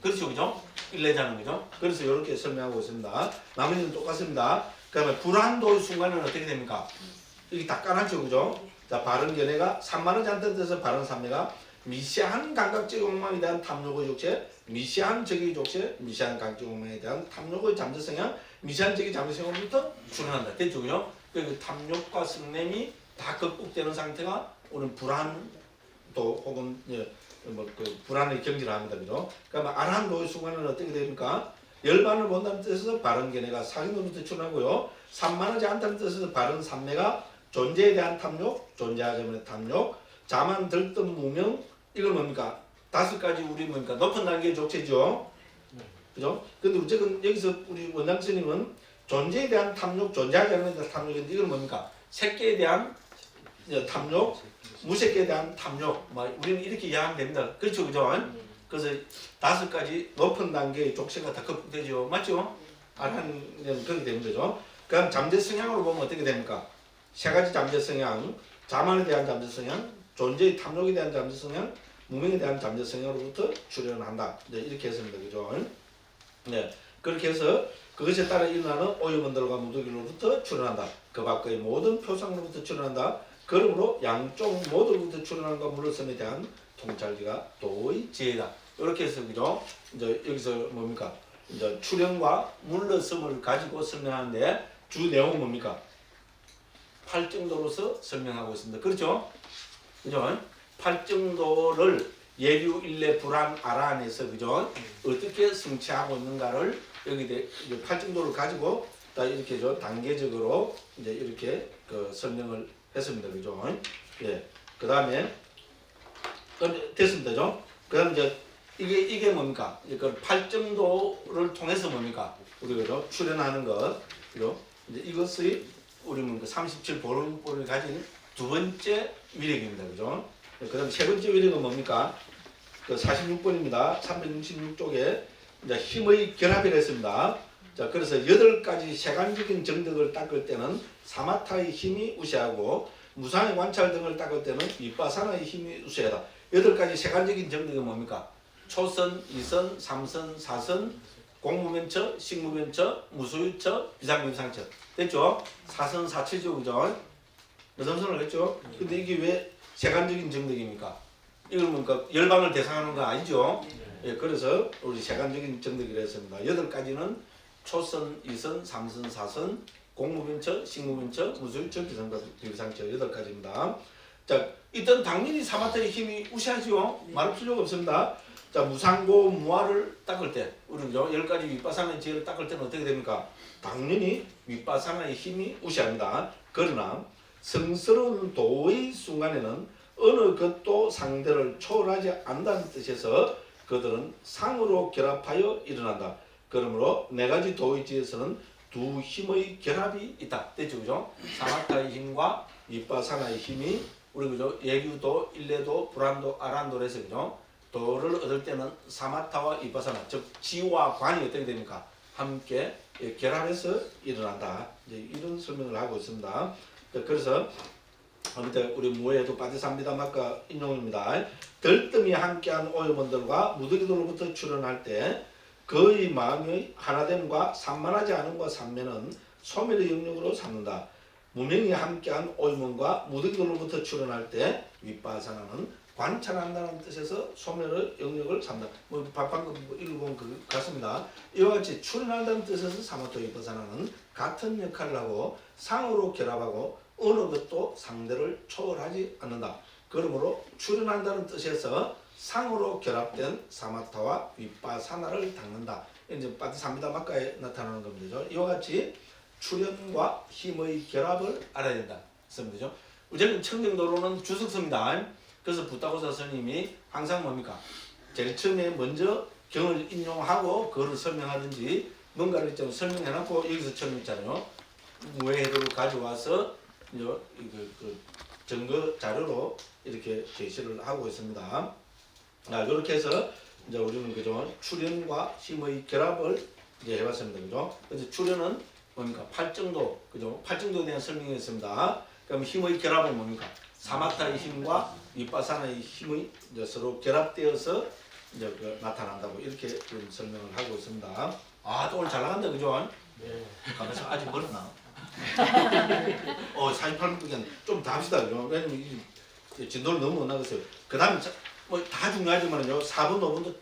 그렇죠, 그죠? 일례자는 그죠? 그래서 이렇게 설명하고 있습니다. 나머지는 똑같습니다. 그다음에 불안도의 순간은 어떻게 됩니까? 이게 다 깔았죠, 그죠? 자, 바른 견해가 산만하지 않다는 뜻에서 바른 삼매가 미세한 감각적 욕망에 대한 탐욕의 족쇄, 미세한 적의 족쇄, 미세한 감각적 욕망에 대한 탐욕의 잠재 성향, 미세한 적의 잠재 성향부터 출현한다. 됐죠, 그죠? 그 탐욕과 성냄이 다 극복되는 상태가 오늘 불안도 혹은 그 불안의 경지를 합니다, 그죠? 그러니까 아라한도의 순간은 어떻게 됩니까? 열반을 본다는 뜻에서 바른 견해가 사견으로부터 출현하고요. 산만하지 않다는 뜻에서 바른 삼매가 존재에 대한 탐욕, 존재하기 전에 탐욕, 자만 들뜬 무명, 이건 뭡니까? 다섯 가지 우리 뭡니까? 높은 단계의 족쇄죠. 그죠? 근데 어쨌든 여기서 우리 원장 스님은 존재에 대한 탐욕, 존재하지 않는 데 탐욕인데 이건 뭡니까? 새끼에 대한 탐욕, 무새끼에 대한 탐욕, 우리는 이렇게 이해하면 됩니다. 그렇죠, 그죠? 그래서 다섯 가지 높은 단계의 족쇄가 다 극복되죠. 맞죠? 아라는 그렇게 되는 거죠. 그럼 잠재 성향으로 보면 어떻게 됩니까? 세 가지 잠재 성향, 자만에 대한 잠재 성향, 존재의 탐욕에 대한 잠재 성향, 무명에 대한 잠재 성향으로부터 출현한다. 이렇게 했습니다. 그죠? 네. 그렇게 해서 그것에 따라 일어나는 오염원들과 무더기로부터 출현한다. 그 밖의 모든 표상으로부터 출현한다. 그러므로 양쪽 모두로부터 출현한과 물러섬에 대한 통찰기가 도의 지혜다. 이렇게 해서 그죠? 이제 여기서 뭡니까? 이제 출현과 물러섬을 가지고 설명하는데 주 내용은 뭡니까? 팔정도로서 설명하고 있습니다. 그렇죠? 그죠? 팔정도를 예류, 일례, 불안, 아라 안에서 그죠? 어떻게 성취하고 있는가를 여기 팔정도를 가지고 다 이렇게 단계적으로 이제 이렇게 그 설명을 했습니다. 그죠? 예. 그 다음에 됐습니다. 죠? 그다음 이제 이게 뭡니까? 그 팔정도를 통해서 뭡니까? 우리 그죠? 출현하는 것. 그죠? 이제 이것이 우리 37보름보를 가진 두 번째 위력입니다. 그죠? 그 다음 세 번째 위력은 뭡니까? 그 46번입니다. 366쪽에 이제 힘의 결합이라 했습니다. 자, 그래서 8가지 세간적인 정덕을 닦을 때는 사마타의 힘이 우세하고 무상의 관찰 등을 닦을 때는 윗바사나의 힘이 우세하다. 8가지 세간적인 정덕이 뭡니까? 초선, 이선, 삼선, 사선, 공무면처, 식무면처, 무소유처, 비상비상처. 됐죠? 사선, 사처죠. 그죠? 여성선을 했죠? 근데 이게 왜 세간적인 정덕입니까? 이건 뭡니까? 열방을 대상하는 거 아니죠? 예, 그래서 우리 세간적인 정덕이라 했습니다. 8가지는 초선, 이선, 삼선, 사선, 공무면처, 식무면처, 무소유처, 비상처 8가지입니다. 자, 일단 당연히 사마타의 힘이 우세하죠? 말할 필요가 없습니다. 자, 무상고 무아를 닦을 때, 우리 10가지 윗바사나의 지혜를 닦을 때는 어떻게 됩니까? 당연히 윗바사나의 힘이 우세합니다. 그러나 성스러운 도의 순간에는 어느 것도 상대를 초월하지 않는다는 뜻에서 그들은 상으로 결합하여 일어난다. 그러므로 4가지 도의 지혜에서는 두 힘의 결합이 있다. 됐죠, 그죠? 사마타의 힘과 윗바사나의 힘이 우리 그죠? 예규도, 일레도, 불안도, 아란도로 해서 그죠? 도를 얻을 때는 사마타와 윗바사나, 즉 지와 관이 어떻게 됩니까? 함께 결합해서 일어난다. 이제 이런 설명을 하고 있습니다. 그래서 우리 무에도 빠지삼비다마카 인용입니다. 들뜸이 함께한 오염원들과 무더기들로부터 출현할 때 그의 마음의 하나됨과 산만하지 않음과 산매는 소멸의 영역으로 삼는다. 무명이 함께한 오염원과 무더기들로부터 출현할 때 윗바사나는 관찰한다는 뜻에서 소멸의 영역을 삼는다. 방금 읽어본 그 같습니다. 이와 같이 출현한다는 뜻에서 사마토 윗바사나는 같은 역할을 하고 상으로 결합하고 어느 것도 상대를 초월하지 않는다. 그러므로 출현한다는 뜻에서 상으로 결합된 사마타와 윗바사나를 닦는다. 이제 빠티삼비다마카에 나타나는 겁니다. 이와 같이 출현과 힘의 결합을 알아야 된다. 그죠? 우리는 청정도로는 주석서입니다. 그래서 부타고사 스님이 항상 뭡니까? 제일 처음에 먼저 경을 인용하고 그거를 설명하든지 뭔가를 좀 설명해놓고 여기서 처음 있잖아요. 무해해도를 가져와서 그 증거 자료로 이렇게 제시를 하고 있습니다. 이렇게 해서 이제 우리는 그죠? 출현과 힘의 결합을 이제 해봤습니다. 그죠? 그래서 출현은 뭡니까? 팔정도, 그죠? 팔정도에 대한 설명이었습니다. 그럼 힘의 결합은 뭡니까? 사마타의 힘과 윗바사나의 힘이 이제 서로 결합되어서 이제 나타난다고 이렇게 설명을 하고 있습니다. 또 오늘 잘 나간다, 그죠? 네. 가면서 아직 멀었나? 48분간 좀 더 합시다, 그죠? 왜냐면 진도를 너무 못 나갔어요. 그 다음에 뭐 다 중요하지만요, 4분, 5분도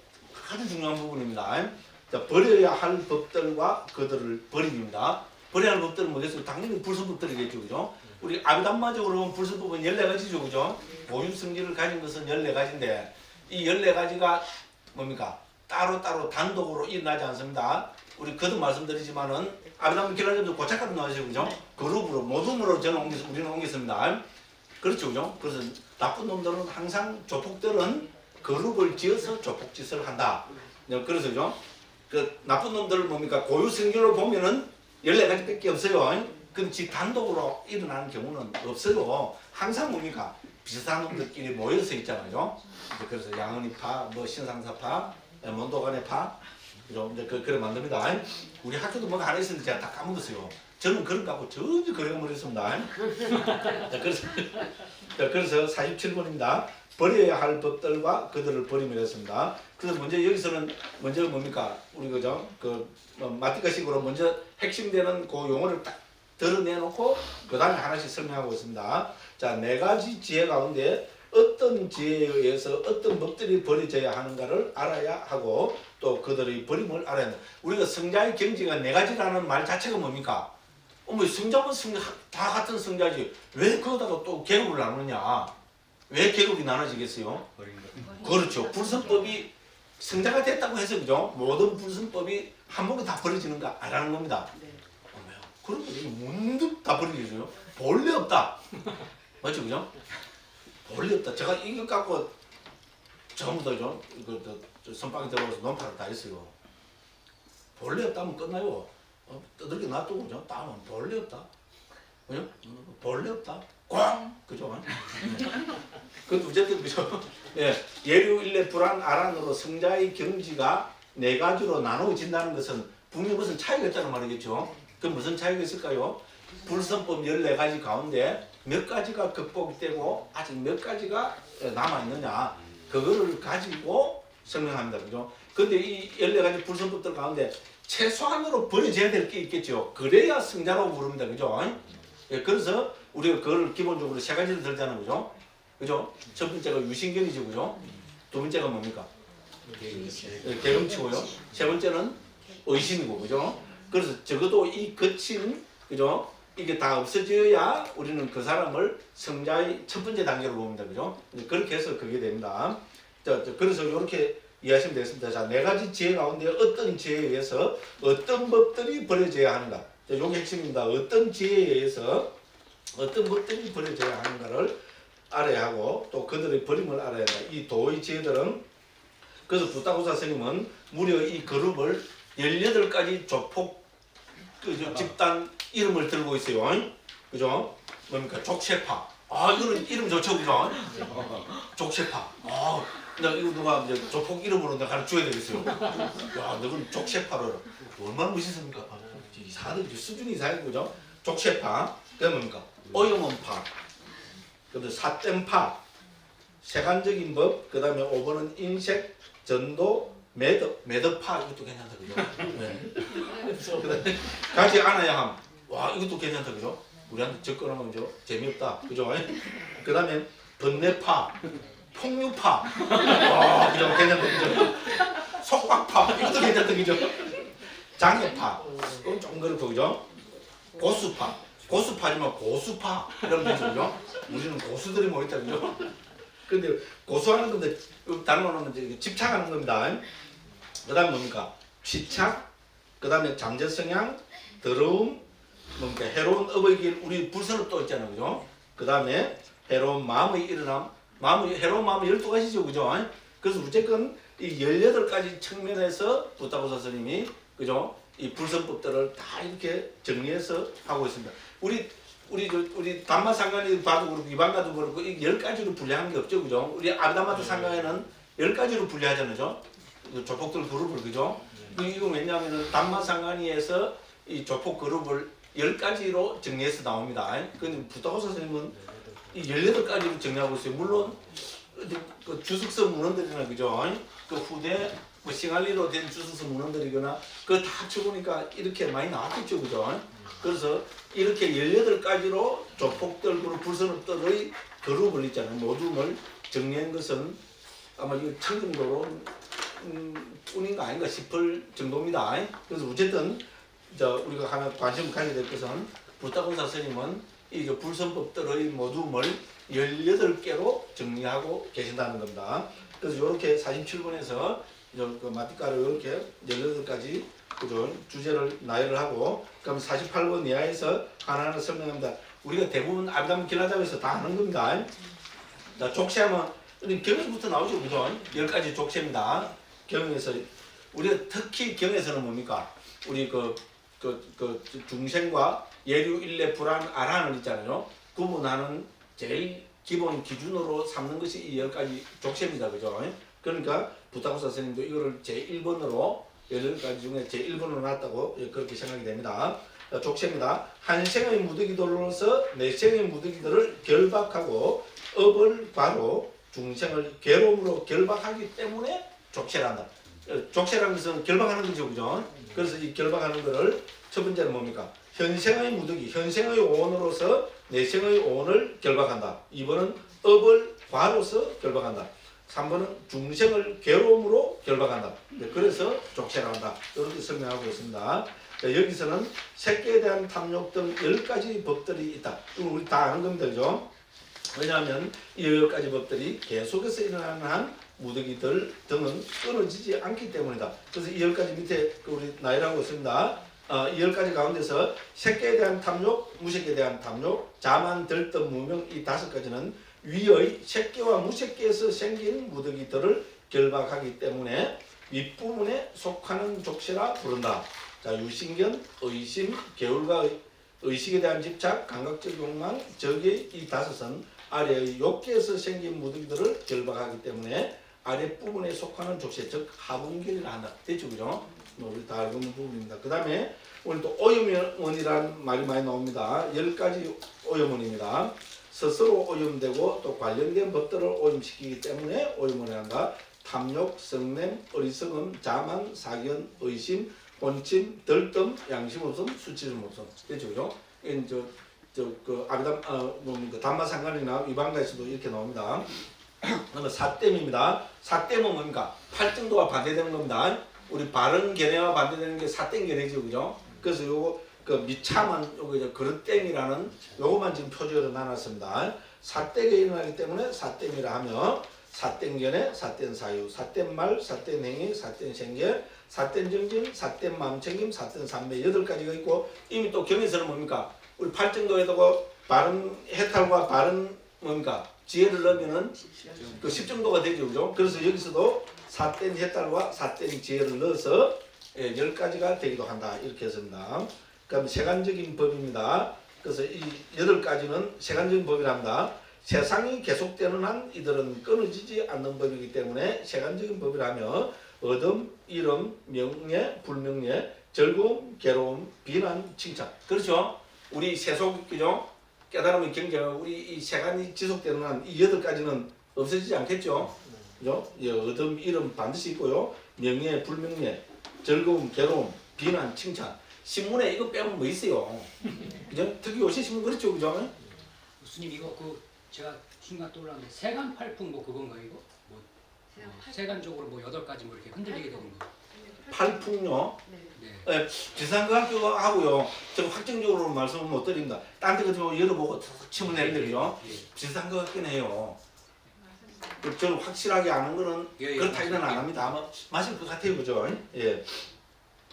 아주 중요한 부분입니다. 자, 버려야 할 법들과 그들을 버림입니다. 버려야 할 법들은 뭐겠어요? 당연히 불순법들이겠죠, 그죠? 우리 아비담마적으로 보면 불순법은 14가지죠, 그죠? 고유성질을 가진 것은 14가지인데 이 14가지가 뭡니까? 따로따로 단독으로 일어나지 않습니다. 우리 거듭 말씀드리지만은 아비담마 길라점도 고착같은 나와죠, 그죠? 그룹으로 모둠으로 우리는 옮겼습니다. 그렇죠, 그죠? 그래서 나쁜 놈들은 항상 조폭들은 그룹을 지어서 조폭짓을 한다. 그래서 그죠? 그 나쁜 놈들을 뭡니까? 고유성질로 보면은 14가지밖에 없어요. 그럼 지 단독으로 일어나는 경우는 없어요. 항상 뭡니까? 비슷한 놈들끼리 모여서 있잖아요. 그래서 양은이파, 뭐 신상사파, 몬도간의파, 그죠? 이제 그래 만듭니다. 우리 학교도 뭐가 하나 있었는데 제가 다 까먹었어요. 저는 그런 거 하고 전혀 그래가 버렸습니다. 그래서 47번입니다. 버려야 할 법들과 그들을 버림을 했습니다. 그래서 먼저 여기서는 먼저 뭡니까? 우리 그죠? 마티카식으로 먼저 핵심되는 그 용어를 딱 드러내놓고 그 다음에 하나씩 설명하고 있습니다. 자, 4가지 지혜 가운데 어떤 지혜에 의해서 어떤 법들이 버려져야 하는가를 알아야 하고 또 그들의 버림을 알아야 한다. 우리가 성자의 경지가 4가지라는 말 자체가 뭡니까? 성자면 다 같은 성자지 왜 거기다가 또 계급을 나누냐? 왜 계급이 나눠지겠어요? 그렇죠. 불선법이 성자가 됐다고 해서 그죠? 모든 불선법이 한 번에 다 버려지는 거 아니라는 겁니다. 그런 거 문득 다 버리겠어요? 본래 없다. 맞죠, 그죠? 본래 없다. 제가 이거 갖고 전부 다죠. 선빵에 들어가서 논파를 다 했어요. 본래 없다면 끝나요. 떠들게 놔두고 그죠? 다음은 본래 없다. 그죠? 본래 없다. 그죠? 그것도 어쨌든 그죠? 예, 예류 일례 불안 아란으로 성자의 경지가 네 가지로 나누어진다는 것은 분명히 무슨 차이가 있다는 말이겠죠? 그 무슨 차이가 있을까요? 불선법 14가지 가운데 몇 가지가 극복되고 아직 몇 가지가 남아있느냐 그거를 가지고 설명합니다. 그죠? 근데 이 14가지 불선법들 가운데 최소한으로 버려져야 될 게 있겠죠. 그래야 성자라고 부릅니다. 그죠? 예, 그래서 우리가 그걸 기본적으로 세 가지를 들잖아요. 그죠? 그죠? 첫 번째가 유신견이죠. 그죠? 두 번째가 뭡니까? 계금치고요. 세 번째는 의심이고. 그죠? 그래서 적어도 이 거친 그죠? 이게 다 없어져야 우리는 그 사람을 성자의 첫 번째 단계로 봅니다. 그죠? 그렇게 해서 그게 됩니다. 그래서 이렇게 이해하시면 되겠습니다. 자, 네 가지 지혜 가운데 어떤 지혜에 의해서 어떤 법들이 벌어져야 하는가. 자, 이게 핵심입니다. 어떤 지혜에 의해서 어떤 법들이 벌어져야 하는가를 알아야 하고 또 그들의 버림을 알아야 한다. 이 도의 지혜들은 그래서 부타고사 스님은 무려 이 그룹을 18가지 조폭 집단 이름을 들고 있어요. 그죠? 뭡니까? 족쇄파. 아, 이거는 이름 좋죠, 그죠? 족쇄파. 아, 나 이거 누가 이제 조폭 이름으로 내가 가르쳐야 되겠어요. 야, 너는 족쇄파를 얼마나 멋있습니까? 이사들 수준이 이상해, 그죠? 족쇄파. 그게 뭡니까? 오영원파. 그다음 사땜파. 세간적인 법. 그다음에 5번은 인색, 전도, 매듭파. 이것도 괜찮다, 그죠? 네. 그다음에 같이 안아야 함. 와, 이것도 괜찮다, 그죠? 우리한테 접근하면 그죠? 재미없다, 그죠? 그 다음에 번뇌파, 폭류파, 와, 그죠? 괜찮다, 그죠? 속박파, 이것도 괜찮다, 그죠? 장애파, 그건 조금 그렇고, 그죠? 고수파, 고수파지만 고수파, 이런 거죠, 그죠? 우리는 고수들이 모였다, 그죠? 근데 고수하는 건데, 다른 거는 이제 집착하는 겁니다. 그 다음 뭡니까? 취착, 그 다음에 잠재성향, 더러움, 뭡니까? 해로운 업의 길, 우리 불선을 또 있잖아요, 그죠? 그 다음에 해로운 마음의 일어남, 해로운 마음이 12가지죠, 그죠? 그래서 어쨌건 이 18가지 측면에서 부타고사 스님이, 그죠? 이 불선법들을 다 이렇게 정리해서 하고 있습니다. 우리 담마상관이 봐도 그렇고 이방가도 그렇고 이 10가지로 분류한 게 없죠, 그죠? 우리 아비담마트 상가에는 10가지로 분류하잖아요, 그 조폭들 그룹을, 그죠? 이거 왜냐하면 담마상관이에서 이 조폭 그룹을 10가지로 정리해서 나옵니다. 근데 부타고사 선생님은 이 18가지로 정리하고 있어요. 물론 그 주석서 문헌들이나 그죠? 그 후대 뭐 싱할리로 된 주석서 문헌들이거나 그거 다 합쳐보니까 이렇게 많이 나왔겠죠, 그죠? 그래서 이렇게 18가지로 조폭들 그룹 불선업들의 그룹을 있잖아요. 모둠을 정리한 것은 아마 이거 청정도로 뿐인가 아닌가 싶을 정도입니다. 그래서 어쨌든 우리가 하나 관심을 가져야 될 것은 부타고사 스님은 이 불선법들의 모둠을 18개로 정리하고 계신다는 겁니다. 그래서 이렇게 47번에서 그 마티카를 이렇게 18가지 주제를 나열을 하고 그럼 48번 이하에서 하나하나 설명합니다. 우리가 대부분 아비담 길라잡에서 다 하는 겁니다. 자, 족쇄하면 경에서부터 나오죠, 그죠? 10가지 족쇄입니다. 경에서 우리가 특히 경에서는 뭡니까? 우리 중생과 예류 일례 불안 아란을 있잖아요. 구분하는 제일 기본 기준으로 삼는 것이 이 10가지 족쇄입니다, 그죠? 그러니까 부타고사 선생님도 이거를 제1번으로 18가지 중에 제1번으로 놨다고 그렇게 생각이 됩니다. 족쇄입니다. 한 생의 무더기들로서 내 생의 무더기들을 결박하고 업을 바로 중생을 괴로움으로 결박하기 때문에 족쇄란다. 족쇄라는 것은 결박하는 거죠, 그죠? 그래서 이 결박하는 거를 첫 번째는 뭡니까? 현생의 무더기, 현생의 오온으로서 내생의 오온을 결박한다. 2번은 업을 과로서 결박한다. 3번은 중생을 괴로움으로 결박한다. 그래서 족쇄라 한다. 이렇게 설명하고 있습니다. 자, 여기서는 새끼에 대한 탐욕 등 10가지 법들이 있다. 이거 우리 다 아는 겁니다, 그죠? 왜냐하면 이 10가지 법들이 계속해서 일어나는 한 무더기들 등은 끊어지지 않기 때문이다. 그래서 이 10가지 밑에 우리 나열하고 있습니다. 이 10가지 가운데서 새끼에 대한 탐욕, 무새끼에 대한 탐욕, 자만, 들뜸, 무명 이 5가지는 위의 새끼와 무새끼에서 생긴 무더기들을 결박하기 때문에 윗부분에 속하는 족쇄라 부른다. 자, 유신견, 의심, 개울과 의식에 대한 집착, 감각적 욕망, 적의 이 다섯은 아래의 욕계에서 생긴 무더기들을 결박하기 때문에 아랫부분에 속하는 족쇄, 즉 하분결이라 한다. 됐죠, 그죠? 우리 다 알고 있는 부분입니다. 그 다음에 오늘 또 오염원이라는 말이 많이 나옵니다. 10가지 오염원입니다. 스스로 오염되고 또 관련된 법들을 오염시키기 때문에 오염원이 한다. 탐욕, 성냄, 어리석음, 자만, 사견, 의심, 혼침, 덜뜸, 양심 없음, 수치심 없음. 됐죠, 그죠? 이건 아비담, 담마상관이나 위반가에서도 이렇게 나옵니다. 그러면 사땜입니다. 사땜은 뭡니까? 팔등도와 반대되는 겁니다. 우리 바른 견해와 반대되는 게 사땜 견해죠, 그죠? 그래서 요거 미참한 요거 이제 그릇땜이라는 요거만 지금 표지어로 나눴습니다. 사땜이 일어나기 때문에 사땜이라 하면 사땜견해, 사땜사유, 사땜말, 사땜행위, 사땜생계, 사땜정진, 사땜마음챙김, 사땜삼매 8가지가 있고 이미 또 경에서는 뭡니까? 우리 팔정도에다가 바른 해탈과 바른 뭡니까? 지혜를 넣으면은 그 10정도가 되죠, 그죠? 그래서 여기서도 사땜 해탈과 사땜 지혜를 넣어서 10가지가 되기도 한다. 이렇게 했습니다. 그럼 세간적인 법입니다. 그래서 이 8가지는 세간적인 법이랍니다. 세상이 계속되는 한 이들은 끊어지지 않는 법이기 때문에 세간적인 법이라면 얻음, 잃음, 명예, 불명예, 즐거움, 괴로움, 비난, 칭찬. 그렇죠? 우리 세속, 그죠? 깨달음의 경제가 우리 이 세간이 지속되는 한 이 8가지는 없어지지 않겠죠? 그죠? 예, 얻음, 잃음 반드시 있고요. 명예, 불명예, 즐거움, 괴로움, 비난, 칭찬. 신문에 이거 빼면 뭐 있어요? 그죠? 특히 요새 신문 그렇죠, 그죠? 교수님 이거 제가 순간 떠올랐는데 세간팔풍 뭐 그건가요 이거? 뭐 세간적으로 뭐 8가지 뭐 이렇게 흔들리게 되는 거. 팔풍요. 네. 비슷한 것 같기도 하고요. 제가 확정적으로 말씀을 못 드립니다. 딴 데 같은 경우 열어보고 침을 내는데 그죠? 비슷한 것 같긴 해요. 저는 확실하게 아는 거는 그렇다기는 안 합니다. 아마 맞을 것 같아요, 그죠? 예.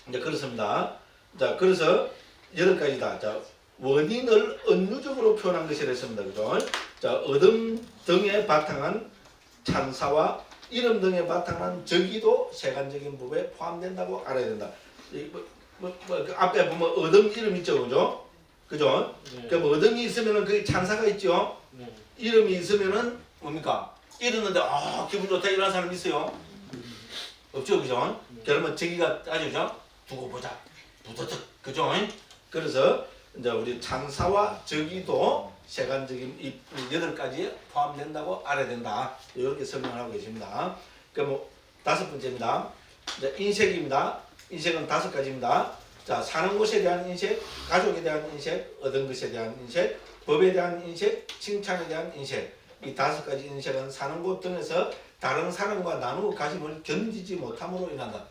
이제 그렇습니다. 자, 그래서 8가지다. 자, 원인을 은유적으로 표현한 것이라 했습니다, 그죠? 자, 얻음 등에 바탕한 찬사와 이름 등에 바탕한 적이도 세간적인 법에 포함된다고 알아야 된다. 그 앞에 보면 얻음 이름 있죠, 그죠? 그죠? 네. 그럼 얻음이 있으면은 그 찬사가 있죠. 네. 이름이 있으면은 뭡니까? 이랬는데 기분 좋다 이런 사람 있어요? 없죠, 그죠? 그러면 저기가 따지죠? 두고 보자, 부드득, 그죠? 그래서 이제 우리 찬사와 적이도 세간적인 이 8가지에 포함된다고 알아야 된다. 이렇게 설명을 하고 계십니다. 그럼 5번째입니다. 이제 인색입니다. 인색은 5가지입니다. 자, 사는 곳에 대한 인색, 가족에 대한 인색, 얻은 것에 대한 인색, 법에 대한 인색, 칭찬에 대한 인색. 이 5가지 인색은 사는 곳 등에서 다른 사람과 나누어 가짐을 견디지 못함으로 인한다.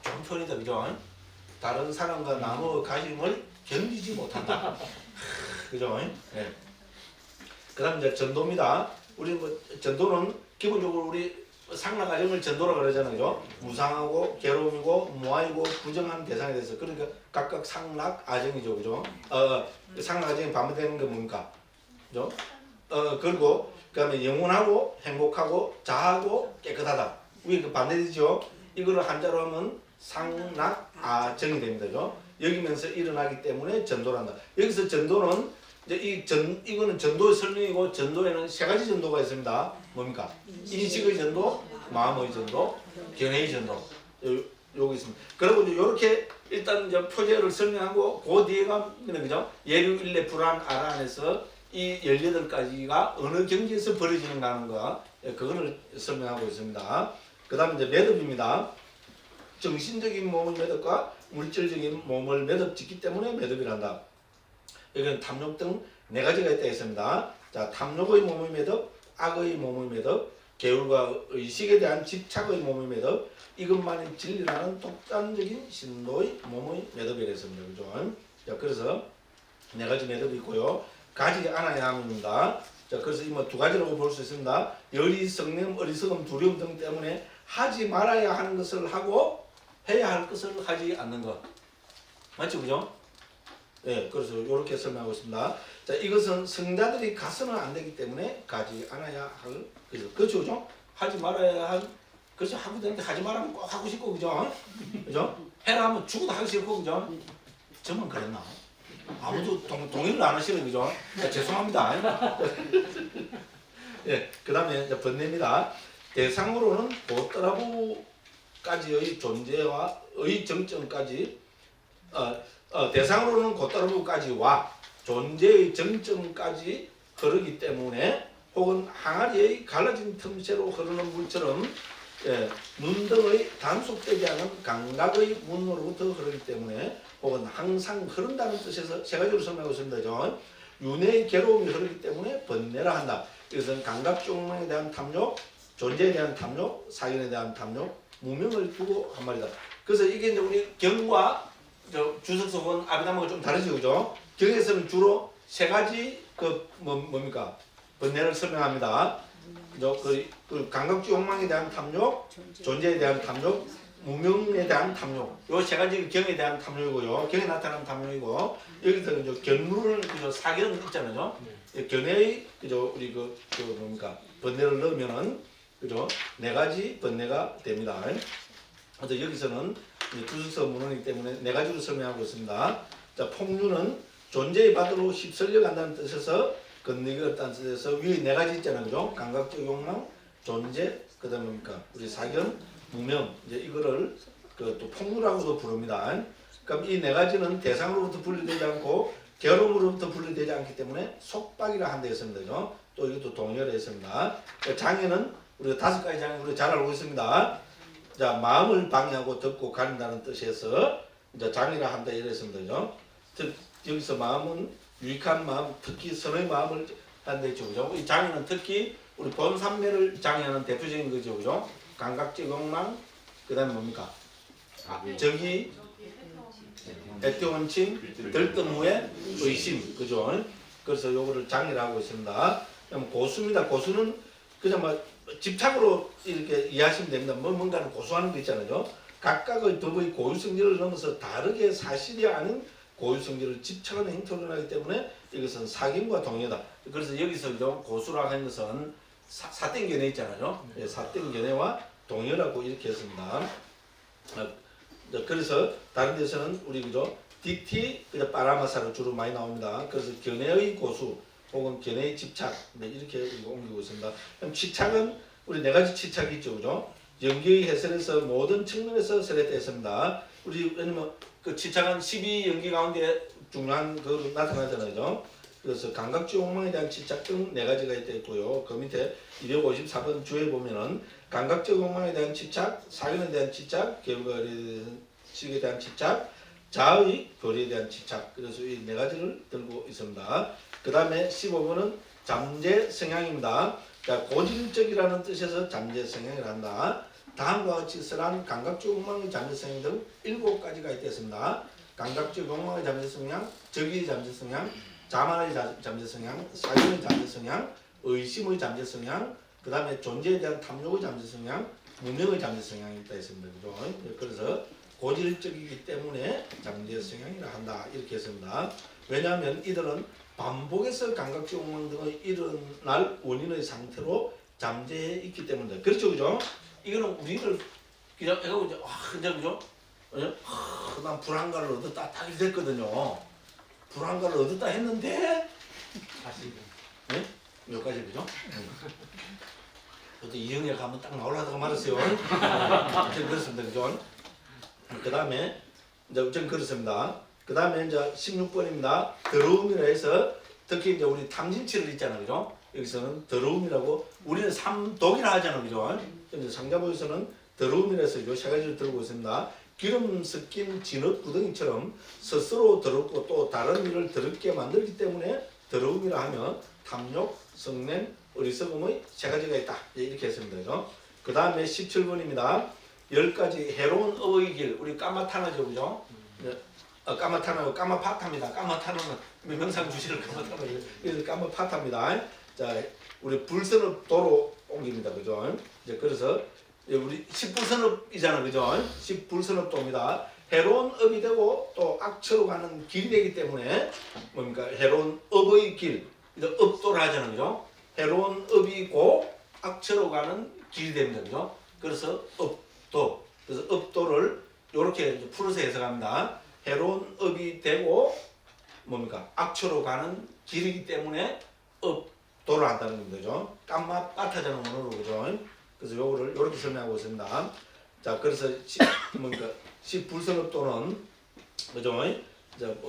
좋은 표현이다, 그죠? 다른 사람과 나누어 가짐을 견디지 못한다. 그죠? 예. 그 다음 이제 전도입니다. 우리 전도는 기본적으로 우리 상락아정을 전도라 그러잖아요. 그죠? 무상하고 괴로움이고 무아이고 부정한 대상에 대해서 그러니까 각각 상락아정이죠. 그죠? 상락아정이 반복되는 게 뭡니까? 그죠? 그리고 그 다음에 영원하고 행복하고 자하고 깨끗하다. 위에 그 반대되죠? 이거를 한자로 하면 상락아정이 됩니다. 그죠? 여기면서 일어나기 때문에 전도란다. 여기서 전도는 이제 이거는 전도의 설명이고 전도에는 3가지 전도가 있습니다. 뭡니까? 인식의 전도, 마음의 전도, 견해의 전도. 요거 있습니다. 그리고 이제 요렇게 일단 이제 표제를 설명하고 그 뒤에가 그죠? 예류 일례 불안 아라 안에서 이 18가지가 어느 경지에서 벌어지는가 하는 거 그거를 설명하고 있습니다. 그다음에 이제 매듭입니다. 정신적인 몸의 매듭과 물질적인 몸을 매듭 짓기 때문에 매듭이란다. 여기는 탐욕 등 4가지가 있다 했습니다. 자, 탐욕의 몸의 매듭, 악의 몸의 매듭, 계율과 의식에 대한 집착의 몸의 매듭, 이것만이 진리라는 독단적인 신도의 몸의 매듭이라 했습니다. 그죠? 자, 그래서 4가지 매듭이 있고요. 가지 않아야 함입니다. 자, 그래서 이 2가지라고 볼 수 있습니다. 열의, 성냄, 어리석음, 두려움 등 때문에 하지 말아야 하는 것을 하고 해야 할 것을 하지 않는 것. 맞죠? 그죠? 네, 그래서 이렇게 설명하고 있습니다. 자, 이것은 성자들이 가서는 안 되기 때문에 가지 않아야 할 것이죠. 그렇죠, 그죠? 하지 말아야 할, 그렇죠? 하고 되는데 하지 말하면 꼭 하고 싶고, 그죠? 그죠? 해라 하면 죽어도 하기 싫고, 그죠? 저만 그랬나? 아무도 동의를 안 하시는 거죠. 죄송합니다. 예, 그 다음에 번뇌입니다. 대상으로는 고따라부까지의 존재와의 정점까지 대상으로는 고따라부까지와 존재의 정점까지 흐르기 때문에 혹은 항아리의 갈라진 틈새로 흐르는 물처럼 눈 등의 단속되지 않은 감각의 문으로부터 흐르기 때문에 혹은 항상 흐른다는 뜻에서 세 가지로 설명하고 있습니다. 윤회의 괴로움이 흐르기 때문에 번뇌라 한다. 이것은 감각 욕망에 대한 탐욕, 존재에 대한 탐욕, 사견에 대한 탐욕, 무명을 두고 한 말이다. 그래서 이게 이제 우리 경과 주석성은 아비담하고 좀 다르죠, 그죠? 경에서는 주로 세 가지 뭡니까? 번뇌를 설명합니다. 그 감각주 욕망에 대한 탐욕, 존재에 대한 탐욕, 무명에 대한 탐욕. 요 세 가지 경에 대한 탐욕이고요. 경에 나타나는 탐욕이고 여기서 이제 견물을 사견 있잖아요. 견해의 우리 뭡니까? 번뇌를 넣으면은 그죠? 네 가지 번뇌가 됩니다. 그래서 여기서는 주석서 문헌이기 때문에 네 가지로 설명하고 있습니다. 자, 폭류는 존재의 바다로 휩쓸려 간다는 뜻에서 건너기 어렵다는 뜻에서 위에 네 가지 있잖아요, 그죠? 감각적 욕망, 존재, 그다음에 뭡니까? 우리 사견, 무명. 이제 이거를 또 폭류라고도 부릅니다. 그럼 이 네 가지는 대상으로부터 분리되지 않고 결함으로부터 분리되지 않기 때문에 속박이라 한다 했습니다, 그죠? 또 이것도 동의를 했습니다. 장애는 우리가 5가지 장애 우리가 잘 알고 있습니다. 자, 마음을 방해하고 덮고 가린다는 뜻에서 이제 장애라 한다 이랬습니다, 그죠? 즉 여기서 마음은 유익한 마음, 특히 선의 마음을 한다 했죠, 그죠? 이 장애는 특히 우리 본삼매를 장애하는 대표적인 거죠, 그죠? 감각적 욕망, 그다음에 뭡니까? 정의, 애태원침, 들뜸 후에 의심, 그죠? 그래서 요거를 장애라고 있습니다. 그럼 고수입니다. 고수는 그냥 뭐 집착으로 이렇게 이해하시면 됩니다. 뭔가를 고수하는 게 있잖아요. 각각의 법의 고유성질을 넘어서 다르게 사실이 아닌 고유성질을 집착하는 행태를 하기 때문에 이것은 사견과 동의다. 그래서 여기서 고수라고 하는 것은 사땡견해 있잖아요. 사땡견해와 동의라고 이렇게 했습니다. 그래서 다른 데서는 우리 그죠? 디티, 파라마사로 주로 많이 나옵니다. 그래서 견해의 고수 혹은 견해의 집착 이렇게 옮기고 있습니다. 그럼 집착은 우리 네 가지 집착이 있죠, 그죠? 연기의 해설에서 모든 측면에서 설했습니다. 우리 왜냐면 그 집착은 12연기 가운데 중요한 그 나타나잖아요. 그래서 감각주 욕망에 대한 집착 등 네 가지가 있고요. 그 밑에 254번 주에 보면은 감각적 욕망에 대한 집착, 사견에 대한 집착, 계획에 대한 집착, 자의 교리에 대한 집착. 그래서 이 네 가지를 들고 있습니다. 그 다음에 15번은 잠재 성향입니다. 자, 고질적이라는 뜻에서 잠재 성향을 한다. 다음과 같이 설한 감각적 욕망의 잠재 성향 등 7가지가 있겠습니다. 감각적 욕망의 잠재 성향, 적의 잠재 성향, 자만의 잠재 성향, 사견의 잠재 성향, 의심의 잠재 성향, 그 다음에 존재에 대한 탐욕의 잠재 성향, 무명의 잠재 성향이 있다 했습니다. 그죠? 그래서 고질적이기 때문에 잠재 성향이라 한다. 이렇게 했습니다. 왜냐하면 이들은 반복해서 감각적 욕망 등의 일어날 원인의 상태로 잠재해 있기 때문이다. 그렇죠, 그죠? 이거는 우리를 그냥 해가고 이제 그죠? 난 불안감을 얻었다 딱 이렇게 됐거든요. 불안감을 얻었다 했는데 사실 네? 여기까지 그죠? 또 이영애 가면 딱 나오려다가 말았어요. 그렇습니다, 그죠? 그 다음에 이제 전 그렇습니다. 그 다음에 이제 16번입니다. 더러움이라 해서 특히 이제 우리 탐진치를 있잖아요, 그죠? 여기서는 더러움이라고 우리는 삼독이라 하잖아요, 그죠? 이제 상자보에서는 더러움이라 해서 요 세 가지를 들고 있습니다. 기름 섞인 진흙 구덩이처럼 스스로 더럽고 또 다른 일을 더럽게 만들기 때문에 더러움이라 하면 탐욕, 성냄, 어리석음의 세 가지가 있다. 이렇게 했습니다, 그죠? 그 다음에 17번입니다. 10가지 해로운 업의 길, 우리 까마타나죠, 그죠? 까마타나요, 까마파타입니다. 까마타나는 명상 주시를 까마타나요. 그래서 까마파타입니다. 자, 우리 불선업도로 옮깁니다, 그죠? 이제 그래서 우리 10불선업이잖아요, 그죠? 10불선업도입니다. 해로운 업이 되고 또 악처로 가는 길이 되기 때문에 뭡니까? 해로운 업의 길, 업도를 하잖아요, 그죠? 해로운 업이고 악처로 가는 길이 됩니다, 그죠? 그래서 업도, 그래서 업도를 이렇게 풀어서 해석합니다. 해로운 업이 되고 뭡니까? 악초로 가는 길이기 때문에 돌아간다는 겁니다. 그죠? 깜마 빠타자는 원어로 그죠? 그래서 요거를 이렇게 설명하고 있습니다. 자, 그래서 뭡니까? 시불성업 또는 그죠?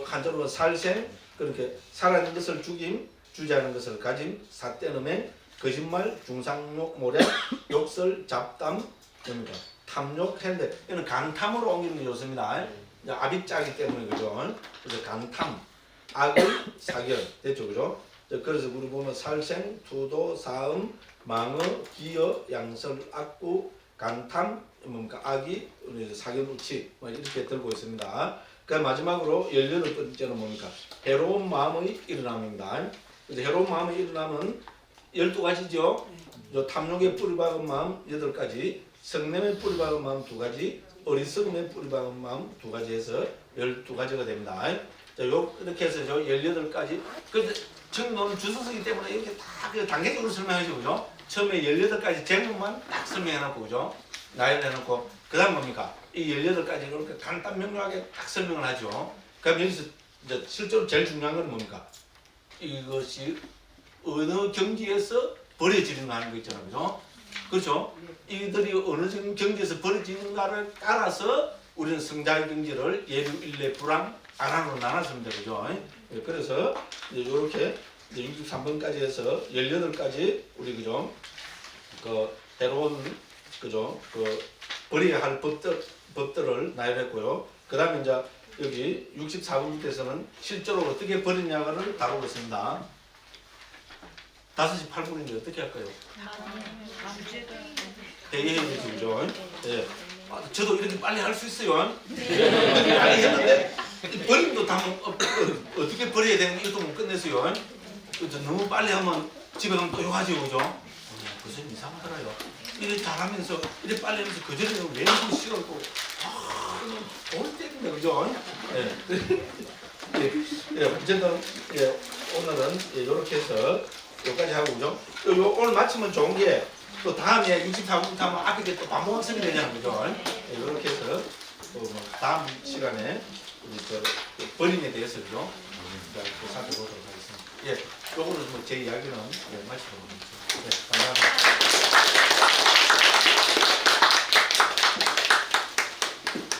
한자로 살생 그렇게 살아있는 것을 죽임, 주지 않은 것을 가짐, 사떼음행, 거짓말, 중상욕, 모략, 욕설, 잡담, 뭡니까? 탐욕, 핸드. 이는 강탐으로 옮기는 게 좋습니다. 아비짜기 때문에 그죠? 그래서 강탐, 악을 사결 됐죠, 그죠? 그래서 우리 보면 살생, 투도, 사음, 망어, 기여, 양설, 악구, 강탐, 뭡니까? 악이, 사결, 우치 뭐 이렇게 들고 있습니다. 그 마지막으로 18번째는 뭡니까? 해로운 마음의 일어남입니다. 그래서 해로운 마음의 일어남은 12가지죠. 탐욕의 뿌리 박은 마음 8가지, 성냄의 뿌리 박은 마음 2가지, 어리석음의 뿌리 박은 마음 2가지 해서 12가지가 됩니다. 자, 이렇게 해서 18가지. 근데 처음 주소서기 때문에 이렇게 다 단계적으로 설명하죠, 그죠? 처음에 18가지 제목만 딱 설명해놓고, 그죠? 나열을 해놓고, 그 다음 뭡니까? 이 18가지 이렇게 간단 명료하게 딱 설명을 하죠. 그럼 여기서 이제 실제로 제일 중요한 건 뭡니까? 이것이 어느 경지에서 버려지는가 하는 거 있잖아요, 그죠? 그렇죠? 이들이 어느 정도 경지에서 버려지는가를 따라서 우리는 성자의 경지를 예류, 일례, 불암, 아란으로 나눴습니다, 그죠? 그래서 이렇게 63번까지 해서 18가지 우리 그죠? 그 해로운 그죠? 그 버려야 할 법들을 나열했고요. 그 다음에 이제 여기 64번부터에서는 실제로 어떻게 버리냐를 다루고 있습니다. 5시 8분인데 어떻게 할까요? 대기해야 되죠, 그죠? 예. 저도 이렇게 빨리 할 수 있어요. 빨리 했는데 버림도 다 어떻게 버려야 되는 이것도 못 끝냈어요. 너무 빨리 하면 집에 가면 또 욕하죠, 그죠? 무슨 이상하더라요. 이렇게 잘하면서 이렇게 빨리 하면서 그 전에 왜 이렇게 시간 또 올 때입니다, 그죠? 예. 예, 어쨌든 예, 오늘은 이렇게 해서 여기까지 하고, 그죠? 오늘 마치면 좋은 게 또 다음에 64분부터 하면 앞에 또 반복학습이 되잖아요, 그죠? 예, 이렇게 해서 또 뭐 다음 시간에 우리 버림에 대해서, 그죠? 또 살펴보도록 하겠습니다. 예, 요거는 뭐 제 이야기는 예, 마치도록 하겠습니다. 예, 감사합니다.